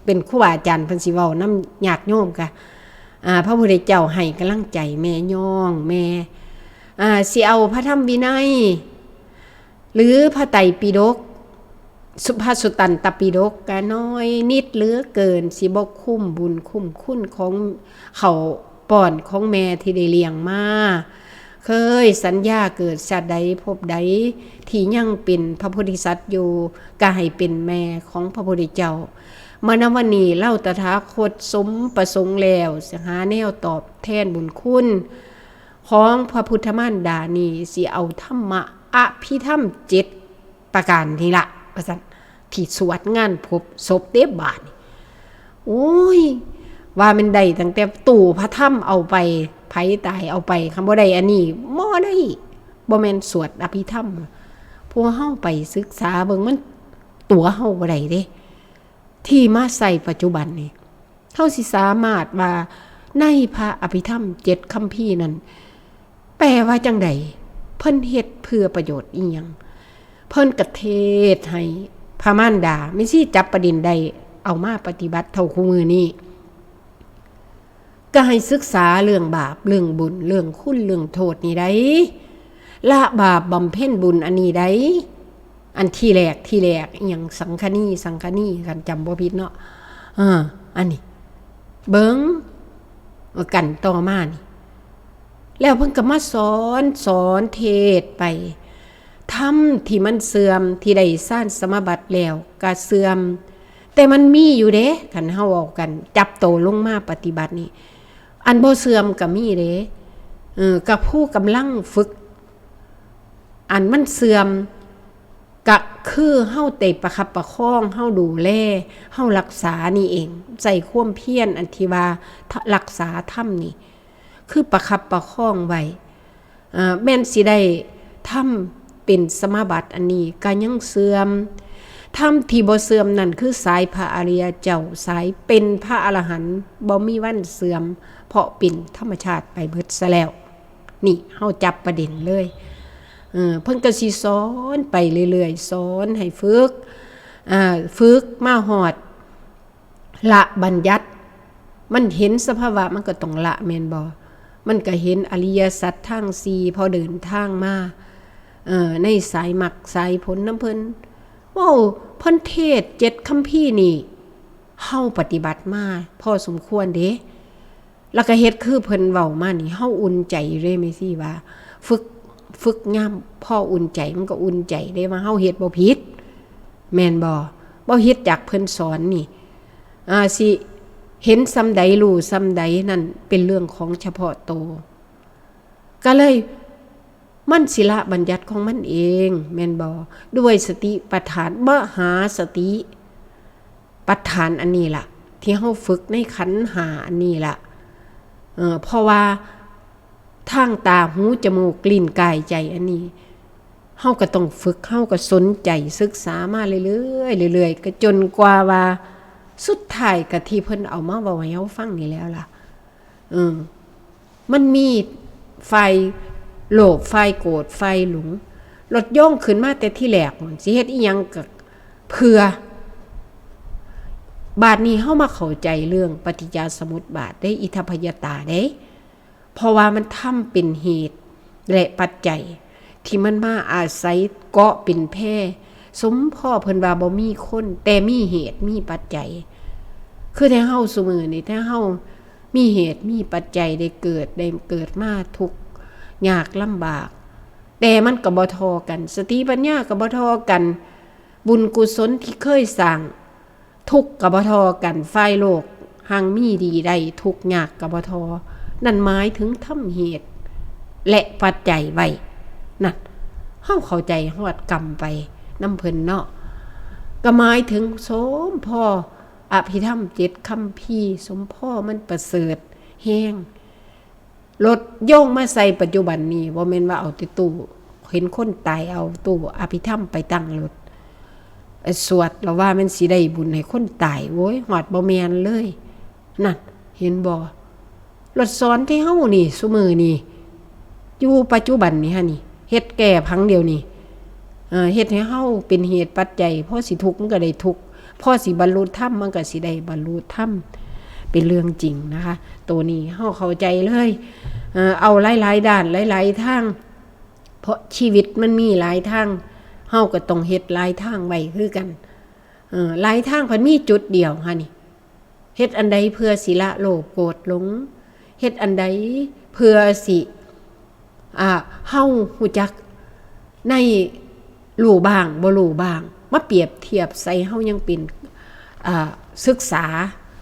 เป็นครูบาอาจารย์เพิ่นสิเว้านำญาติโยมกะพระพุทธเจ้าให้กำลังใจแม่ย่องแม่สิเอาพระธรรมวินัยหรือพระไตรปิฎกสุภาสุตันตปิฎกก็น้อยนิดเหลือเกินสิบ่คุ้มบุญคุ้มคุณของเขาป้อนของแม่ที่ได้เลี้ยงมาเคยสัญญาเกิดชาติใดพบใดที่ยังเป็นพระโพธิสัตว์อยู่ก็ให้เป็นแม่ของพระพุทธเจ้ามาณวันนี้เล่าตถาคตสมประสงค์แล้วสิหาแนวตอบแทนบุญคุณของพระพุทธมารดานี่สิเอาธรรมะอภิธรรม7ประการนี่ล่ะว่าซั่นที่สวดงานพบศพเด้บาดนี่โอ้ยว่ามันได้ตั้งแต่ตู้พระธรรมเอาไปไผตายเอาไปคำบ่ได้อันนี้บ่ได้บ่แม่นสวดอภิธรรมพวกเฮาไปศึกษาเบิ่งมันตัวเฮาบ่ได้เด้ที่มาใส่ปัจจุบันนี่เฮาสิสามารถว่าในพระอภิธรรม7คัมภีร์นั้นแปลว่าจังใดเพิ่นเฮ็ดเพื่อประโยชน์อีหยังเพิ่นกระเทศให้พระมารดาไม่สิจับประเด็นใดเอามาปฏิบัติเท่าคู่มือนี้ก็ให้ศึกษาเรื่องบาปเรื่องบุญเรื่องคุณเรื่องโทษนี่ได้ละบาปบำเพ็ญบุญอันนี้ได้อันที่แรกอหยังสังฆนีกันจำบ่ผิดเนาะอันนี้เบิ่งกันต่อมานี่แล้วเพิ่นก็มาสอนเทศไปธรรมที่มันเสื่อมที่ได้สร้างสมบัติแล้วก็เสื่อมแต่มันมีอยู่เด้คันเฮาเอากันจับโตลงมาปฏิบัตินี่อันบ่เสื่อมก็มีเด้ กับผู้กำลังฝึกอันมันเสื่อมก็คือเฮาเตะประคับประคองเฮาดูแลเฮารักษานี่เองใส่ความเพียรอันที่ว่ารักษาธรรมนี่คือประคับประคองไว้แม่นสิได้ธรรมเป็นสมาบัติอันนี้ก็ยังเสื่อมธรรมที่บ่เสื่อมนั่นคือสายพระอริยเจ้าสายเป็นพระอรหันต์บ่มีวันเสื่อมเพราะเป็นธรรมชาติไปเบิดซะแล้วนี่เฮาจับประเด็นเลยเพิ่นก็สิสอนไปเรื่อยๆสอนให้ฝึกมาฮอดละบัญญัติมันเห็นสภาวะมันก็ต้องละแม่นบ่มันก็เห็นอริยสัจทั้ง4พอเดินทางมาในสายมรรคสายผลน้ำเพิ่นว้าวเพิ่นเทศน์7คัมภีร์นี่เฮาปฏิบัติมาพอสมควรเด้แล้วก็เฮ็ดคือเพิ่นเว้ามานี่เฮาอุ่นใจเลยแม่ซี่ว่าฝึกยามพ่ออุ่นใจมันก็อุ่นใจได้ว่าเฮาเฮ็ดบ่ผิดแม่นบ่เฮ็ดจากเพิ่นสอนนี่สิเห็นซ้ำใดรู้ซ้ำใดนั่นเป็นเรื่องของเฉพาะตนก็เลยมันศิละบัญญัติของมันเองแม่นบ่ด้วยสติปัฏฐานมหาสติปัฏฐานอันนี้ล่ะที่เฮาฝึกในขันธ์5อันนี้ล่ะเพราะว่าทางตาหูจมูกกลิ่นกายใจอันนี้เฮาก็ต้องฝึกเฮาก็สนใจศึกษามาเรื่อยๆก็จนกว่าว่าสุดท้ายก็ที่เพิ่นเอามาเว้าให้เฮาฟังนี่แล้วล่ะมันมีไฟโลภไฟโกรธไฟหลงลดย่องขึ้นมาแต่ที่แรกสิเฮ็ดอีหยังก็เพื่อบาดนี้เฮามาเข้าใจเรื่องปฏิจจสมุปบาทได้อิทัปปยตาได้เพราะว่ามันทำเป็นเหตุและปัจจัยที่มันมาอาศัยเกาะเป็นแพร่สมพ่อเพิ่นว่าบ่มีคนแต่มีเหตุมีปัจจัยคือถ้าเฮาซุมื้อนี้ถ้าเฮามีเหตุมีปัจจัยได้เกิดมาทุกข์ยากลำบากแต่มันก็บ่เท่ากันสติปัญญาก็บ่เท่ากันบุญกุศลที่เคยสร้างทุกข์ก็บ่เท่ากันฝ่ายโลกหังมีดีได้ทุกข์ยากก็บ่เท่านั่นหมายถึงทำเหตุและปัจจัยไว้นั่นเฮาเข้าใจฮอดกรรมไปนำเพิ่นเนาะก็หมายถึงสมพ่ออภิธรรม7คัมภีร์สมพ่อมันประเสริฐแฮงรถโยงมาใส่ปัจจุบันนี้บ่แม่นว่าเอาแต่ตู้เห็นคนตายเอาตู้อภิธรรมไปตั้งรถสวดแล้วว่ามันสิได้บุญให้คนตายโว้ยฮอดบ่แม่นเลยนั่นเห็นบ่รถสอนที่เฮานี่ซุมื้อนี่อยู่ปัจจุบันนี่ฮะนี่เฮ็ดแก้พังเดียวนี่เฮ็ดให้เฮาเป็นเหตุปัจจัยพอสิทุกข์มันก็ได้ทุกข์พอสิบรรลุธรรมมันก็สิได้บรรลุธรรมเป็นเรื่องจริงนะคะตัวนี้เฮาเข้าใจเลยเอาหลายๆด้านหลายๆทางเพราะชีวิตมันมีหลายทางเฮาก็ต้องเฮ็ดหลายทางไว้คือกันหลายทางเพิ่นมีจุดเดียวค่ะนี่เฮ็ดอันใดเพื่อสิละโลภโกรธหลงเฮ็ดอันใดเพื่อสิเฮาฮู้จักในรู้บ้างบ่รู้บ้างมาเปรียบเทียบใส่เฮายังเป็นศึกษา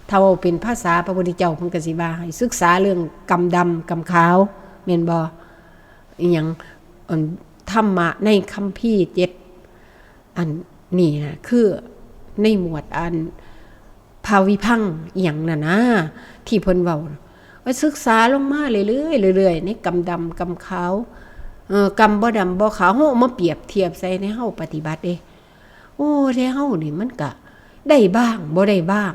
ถ้าว่าเป็นภาษาพระพุทธเจ้าเพิ่นก็สิว่าให้ศึกษาเรื่องกรรมดำกรรมขาวแม่นบ่อีหยังธรรมะในคัมภีร์7อันนี่นะคือในหมวดอันภาวิพังค์อีหยังน่ะนะที่เพิ่นเว้าว่าศึกษาลงมาเรื่อยๆในกรรมดำกรรมขาวกรรมบ่ดำบ่ขาวเฮามาเปรียบเทียบใส่ในเฮาปฏิบัติเด้โอ้แท้เฮานี่มันก็ได้บ้างบ่ได้บ้าง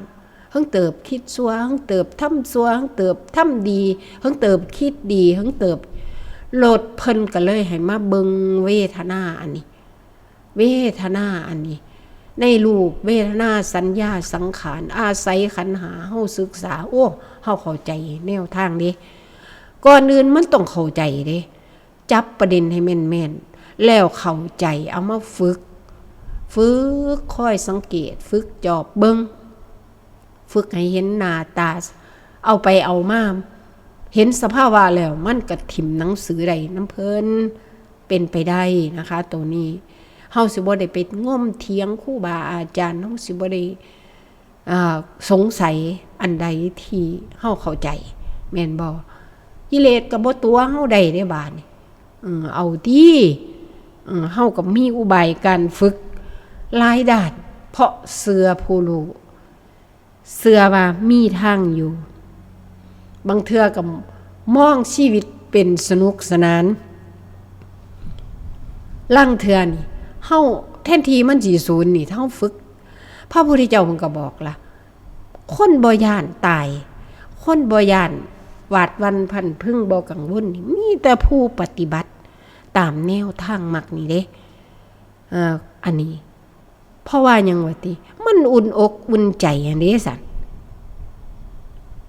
เฮิงเติบคิดชั่วเฮิงเติบทำชั่วเฮิงเติบทำดีเฮิงเติบคิดดีเฮิงเติบโลดเพิ่นก็เลยให้มาเบิ่งเวทนาอันนี้เวทนาอันนี้ในรูปเวทนาสัญญาสังขารอาศัยขันธ์5เฮาศึกษาโอ้เฮาเข้าใจแนวทางนี้ก่อนอื่นมันต้องเข้าใจเด้จับประเด็นให้แม่นๆแล้วเข้าใจเอามาฝึกคอยสังเกตฝึกจอบเบิ่งฝึกให้เห็นหน้าตาเอาไปเอามาเห็นสภาวะแล้วมันก็ถิ่มหนังสือใดน้ำเพิ่นเป็นไปได้นะคะตัวนี้เฮาสิบ่ได้ไปง่มเถียงครูบาอาจารย์เฮาสิบ่ได้สงสัยอันใดที่เฮาเข้าใจแม่นบ่ กิเลสก็บ่ตัวเฮาได้เด้บาดนี้เอาที่เฮาก็มีอุบายการฝึกหลายด้านเพราะเชื่อผู้รู้เชื่อว่ามีทางอยู่บางเทื่อก็มองชีวิตเป็นสนุกสนานลังเทื่อนี่เฮาแทนที่มันสิสูญนี่เฮาฝึกพระพุทธเจ้าเพิ่นก็บอกล่ะคนบ่ย้านตายคนบ่ย้านหวาดวันพันพึ่งบ่กังวลนี่มีแต่ผู้ปฏิบัติตามแนวทางมรรคนี่เด้อันนี้เพราะว่าหยังว่าติมันอุ่นอกอุ่นใจอันเด้สั่น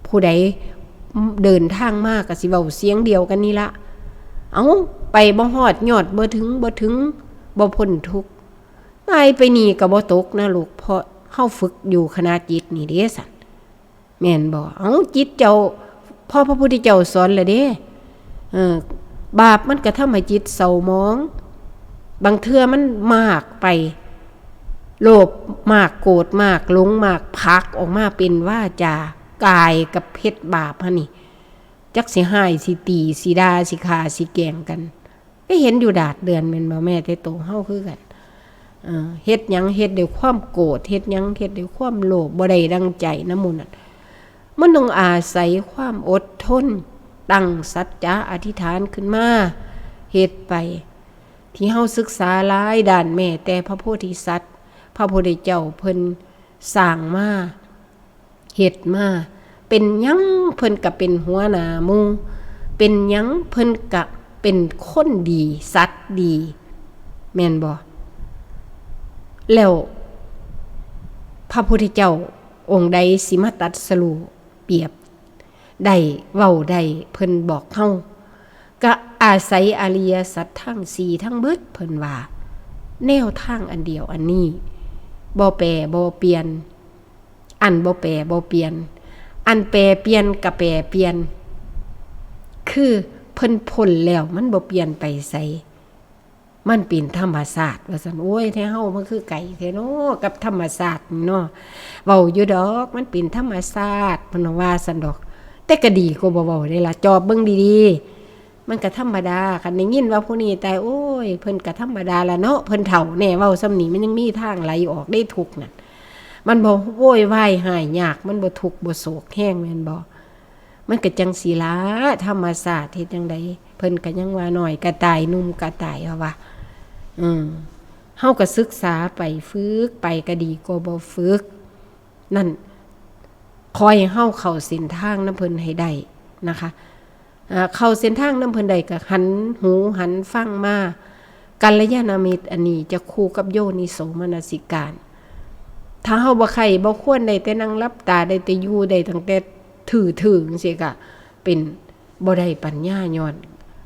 ผู้ใดเดินทางมาก็สิเว้าเสียงเดียวกันนี่ละเอาไปบ่ฮอดยอดบ่ถึงบ่พ้นทุกข์ตายไปนี่ก็บ่ตกนะลูกเพราะเฮาฝึกอยู่คณะจิตนี่เด้สั่นแม่นบ่เอาจิตเจ้าพระพุทธเจ้าสอนแล้วเด้บาปมันก็ทำให้จิตเศร้าหมองบางเทื่อมันมากไปโลภมากโกรธมากหลงมากพักออกมาเป็นว่าจากายกับเพชรบาปฮะนี่จักสิหายสิตีสิด่าสิฆ่าสิแกล้งกันก็เห็นอยู่ดาดเดือนแม่นบ่แม่แต่โตเฮาคือกันเฮ็ดหยังเฮ็ดด้วยความโกรธเฮ็ดหยังเฮ็ดด้วยความโลภบ่ได้ดังใจนำหมู่นั้นมันต้องอาศัยความอดทนตั้งสัจจะอธิษฐานขึ้นมาเฮ็ดไปที่เฮาศึกษาหลายด้านแม่แต่พระโพธิสัตว์พระพุทธเจ้าเพิ่นสร้างมาเฮ็ดมาเป็นหยังเพิ่นก็เป็นหัวหน้าหมู่เป็นหยังเพิ่นก็เป็นคนดีสัตว์ดีแม่นบ่แล้วพระพุทธเจ้าองค์ใดสิมาตรัสรู้เปรียบได้เว้าได้เพิ่นบอกเฮาก็อาศัยอริยสัจทั้ง4ทั้งเบิดเพิ่นว่าแนวทางอันเดียวอันนี้บ่แปรบ่เปลี่ยนอันบ่แปรบ่เปลี่ยนอันแปรเปลี่ยนก็แปรเปลี่ยนคือเพิ่นพ้นแล้วมันบ่เปลี่ยนไปไสมันเป็นธรรมชาติว่าซั่นโอ้ยแท้เฮามันคือไก่แท้เนาะกับธรรมชาติเนาะเว้าอยู่ดอกมันเป็นธรรมชาติเพิ่นว่าซั่นดอกแต่ก็ดีกว่าบ่เว้าได้ล่ะจอบเบิ่งดีๆมันก็ธรรมดาคันได้ยินว่าผู้นี้ตายโอ้ยเพิ่นก็ธรรมดาละเนาะเพิ่นเฒ่าแน่เว้าซ้ำนี้มันยังมีทางไหลออกได้ทุกข์นั่นมันบ่โวยวายหายยากมันบ่ทุกข์บ่โศกแห้งแม่นบ่มันก็จังสิล่ะธรรมชาติเฮ็ดจังได๋เพิ่นก็ยังว่าน้อยก็ตายนุ่มก็ตายว่าเฮาก็ศึกษาไปฝึกไปก็ดีกว่าบ่ฝึกนั่นคอยเฮาเข้าเส้นทางนำเพิ่นให้ได้นะคะเข้าเส้นทางนำเพิ่นได้ก็หันหูหันฟังมากัลยาณมิตรอันนี้จะคู่กับโยนิโสมนสิการถ้าเฮาบ่ใครบ่ควรได้แต่นั่งหลับตาได้แต่อยู่ได้ตั้งแต่ถือจังซี่ก็เป็นบ่ได้ปัญญาย้อน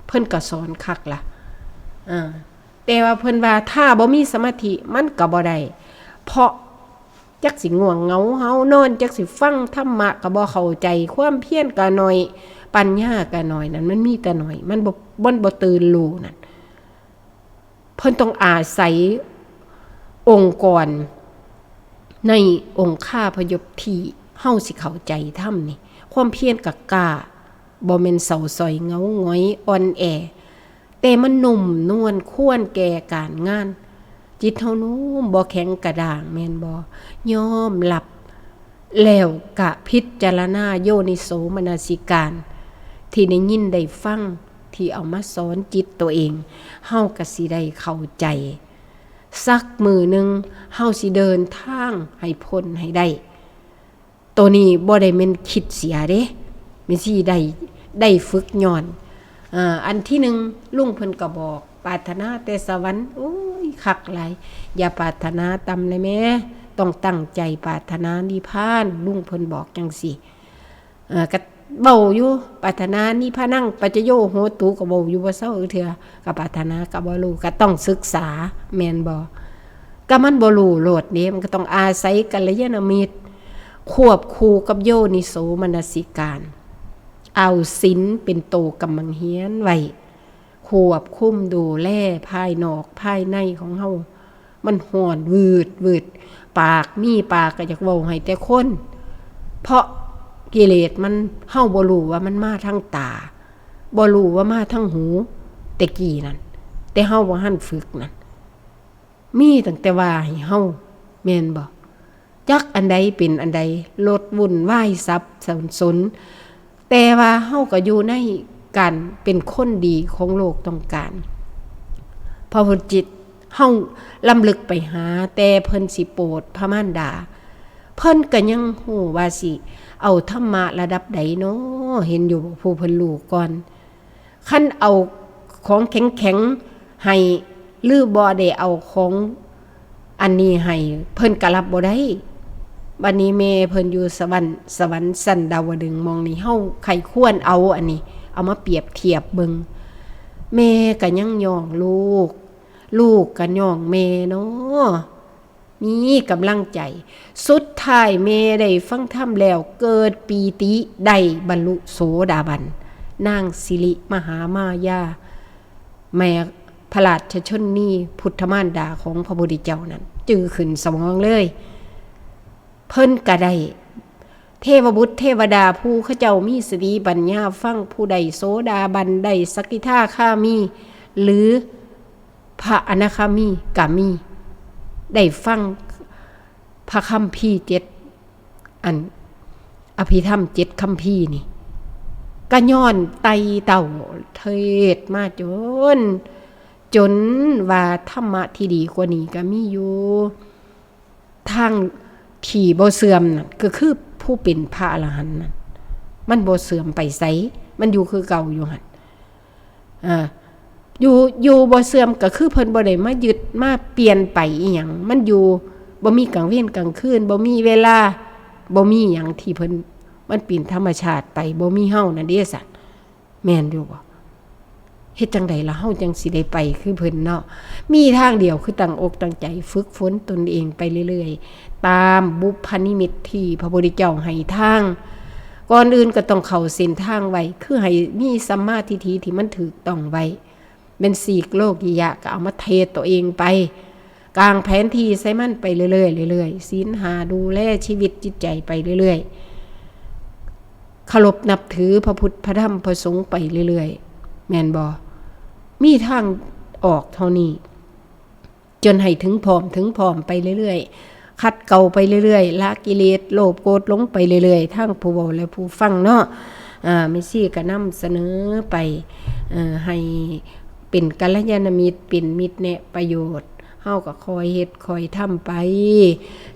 เพิ่นก็สอนคักล่ะแต่ว่าเพิ่นว่าถ้าบ่มีสมาธิมันก็บ่ได้เพราะจักสิง่วงเหงาเฮานอนจักสิฟังธรรมะก็บ่เข้าใจความเพียรก็น้อยปัญญาก็น้อยนั่นมันมีแต่น้อยมันบ่ตื่นรู้นั่นเพิ่นต้องอาศัยองค์กรในองค์ข้าพยพที่เฮาสิเข้าใจธรรมนี่ความเพียรก็กล้าบ่แม่นเศร้าส้อยเหงาหงอยอ่อนแอแต่มันนุ่มนวลควรแก่การงานจิตเฮานุ่มบ่แข็งกระด้างแม่นบ่ยอมรับแล้วก็พิจารณาโยนิโสมนสิการที่ได้ยินได้ฟังที่เอามาสอนจิตตัวเองเฮาก็สิได้เข้าใจสักมื้อนึงเฮาสิเดินทางให้พ้นให้ได้ตัวนี้บ่ได้แม่นคิดเสียเด้แม่นสิได้ฝึกย้อนอันที่1ลุงเพิ่นก็บอกปรารถนาแต่สวรรค์โอ้ยคักหลายอย่าปรารถนาต่ำเลยแม่ต้องตั้งใจปรารถนานิพพานลุงเพิ่นบอกจังซี่ก็เว้าอยู่ปรารถนานิพพานังปัจจโยโหตุก็เว้าอยู่บ่เซาเทื่อก็ปรารถนาก็บ่รู้ก็ต้องศึกษาแม่นบ่ก็มันบ่รู้โลดนี่มันก็ต้องอาศัยกัลยาณมิตรควบคู่กับโยนิโสมนสิการเอาศีลเป็นโตกำลังเฮียนไว้ควบคุมดูแลภายนอกภายในของเฮามันฮ้อนวืดปากมีปากก็อยากเว้าให้แต่คนเพราะกิเลสมันเฮาบ่รู้ว่ามันมาทางตา บ่รู้ว่ามาทั้งหูแต่กี้นั่นแต่เฮาบ่ทันฝึกนั่นมีตั้งแต่ว่าให้เฮาแม่นบ่จักอันใดเป็นอันใดลดวุ่นวายสับสนแต่ว่าเฮาก็อยู่ในการเป็นคนดีของโลกต้องการพระพุทธจิตเฮาลำลึกไปหาแต่เพิ่นสิโปรดพระมารดาเพิ่นก็ยังฮู้ว่าสิเอาธรรมะระดับใดเนาะเห็นอยู่ผู้เพิ่นรู้ก่อนคันเอาของแข็งๆให้หรือบ่ได้เอาของอันนี้ให้เพิ่นก็รับบ่ได้บัดนี้แม่เพิ่นอยู่สวรรค์ชั้นดาวดึงส์มองนี่เฮาใครควรเอาอันนี้เอามาเปรียบเทียบเบิ่งแม่ก็ยังย่องลูกก็ย่องแม่เนาะมีกำลังใจสุดท้ายแม่ได้ฟังธรรมแล้วเกิดปีติได้บรรลุโสดาบันนางสิริมหามายาแม่พระราชชนนีพุทธมารดาของพระพุทธเจ้านั้นจือขึ้นสมองเลยเพิ่นก็ได้เทวบุตรเทวดาผู้เขาเจ้ามีสติปัญญาฟังผู้ใดโสดาบันได้สกิทาคามีหรือพระอนาคามีก็มีได้ฟังพระคัมภีร์7อันอภิธรรม7คัมภีร์นี่ก็ย้อนไตเต่าเทศมาจนว่าธรรมะที่ดีกว่านี้ก็มีอยู่ทางที่บ่เสื่อมนั่นก็คือผู้เป็นพระอรหันต์นั่นมันบ่เสื่อมไปไสมันอยู่คือเก่าอยู่หั่นอยู่บ่เสื่อมก็คือเพิ่นบ่ได้มายึดมาเปลี่ยนไปอีหยังมันอยู่บ่มีกลางเว้นกลางคืนบ่มีเวลาบ่มีหยังที่เพิ่นมันเป็นธรรมชาติไปบ่มีเฮานั่นเด้สัตว์แม่นอยู่บ่เฮ็ดจังได๋ล่ะเฮาจังสิได้ไปคือเพิ่นเนาะมีทางเดียวคือตั้งอกตั้งใจฝึกฝนตนเองไปเรื่อยๆตามบุพนิมิตที่พระพุทธเจ้าให้ทางก่อนอื่นก็ต้องเข้าเส้นทางไว้คือให้มีสัมมาทิฏฐิที่มันถูกต้องไว้เป็นสีกโลกิยะก็เอามาเทตัวเองไปกลางแผนที่ใส่มันไปเรื่อยๆศีลหาดูแลชีวิตจิตใจไปเรื่อยๆเคารพนับถือพระพุทธพระธรรมพระสงฆ์ไปเรื่อยๆแม่นบ่มีทางออกเท่านี้จนให้ถึงพร้อมไปเรื่อยๆคัดเก่าไปเรื่อยๆละกิเลสโลภโกรธหลงไปเรื่อยๆทั้งผู้เว้าและผู้ฟังเนาะไม่ซี่ก็นำเสนอไปให้เป็นกัลยาณมิตรเป็นมิตรแนะประโยชน์เฮาก็คอยเฮ็ดคอยทำไป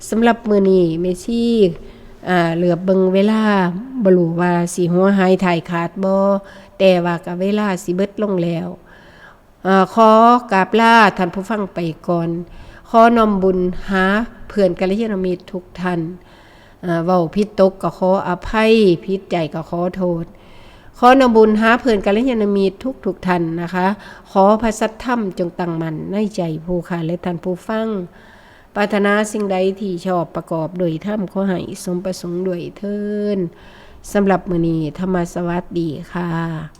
สำหรับมื้อนี้แม่ชีเหลือเบิ่งเวลาบ่รู้ว่าสิหัวหายถ่ายขาดบ่แต่ว่าก็เวลาสิเบิดลงแล้วขอกราบลาท่านผู้ฟังไปก่อนขอน้อมบุญหาเพื่อนกัลยาณมิตรทุกท่านเว้าผิดตกก็ขออภัยผิดใจก็ขอโทษขอนำบุญหาเพื่อนกัลยาณมิตรทุกท่านนะคะขอพระสัทธรรมจงตั้งมั่นในใจผู้ค่ะและท่านผู้ฟังปรารถนาสิ่งใดที่ชอบประกอบโดยธรรมขอให้สมประสงค์ด้วยเถิดสำหรับมื้อนี้ธรรมสวัสดีค่ะ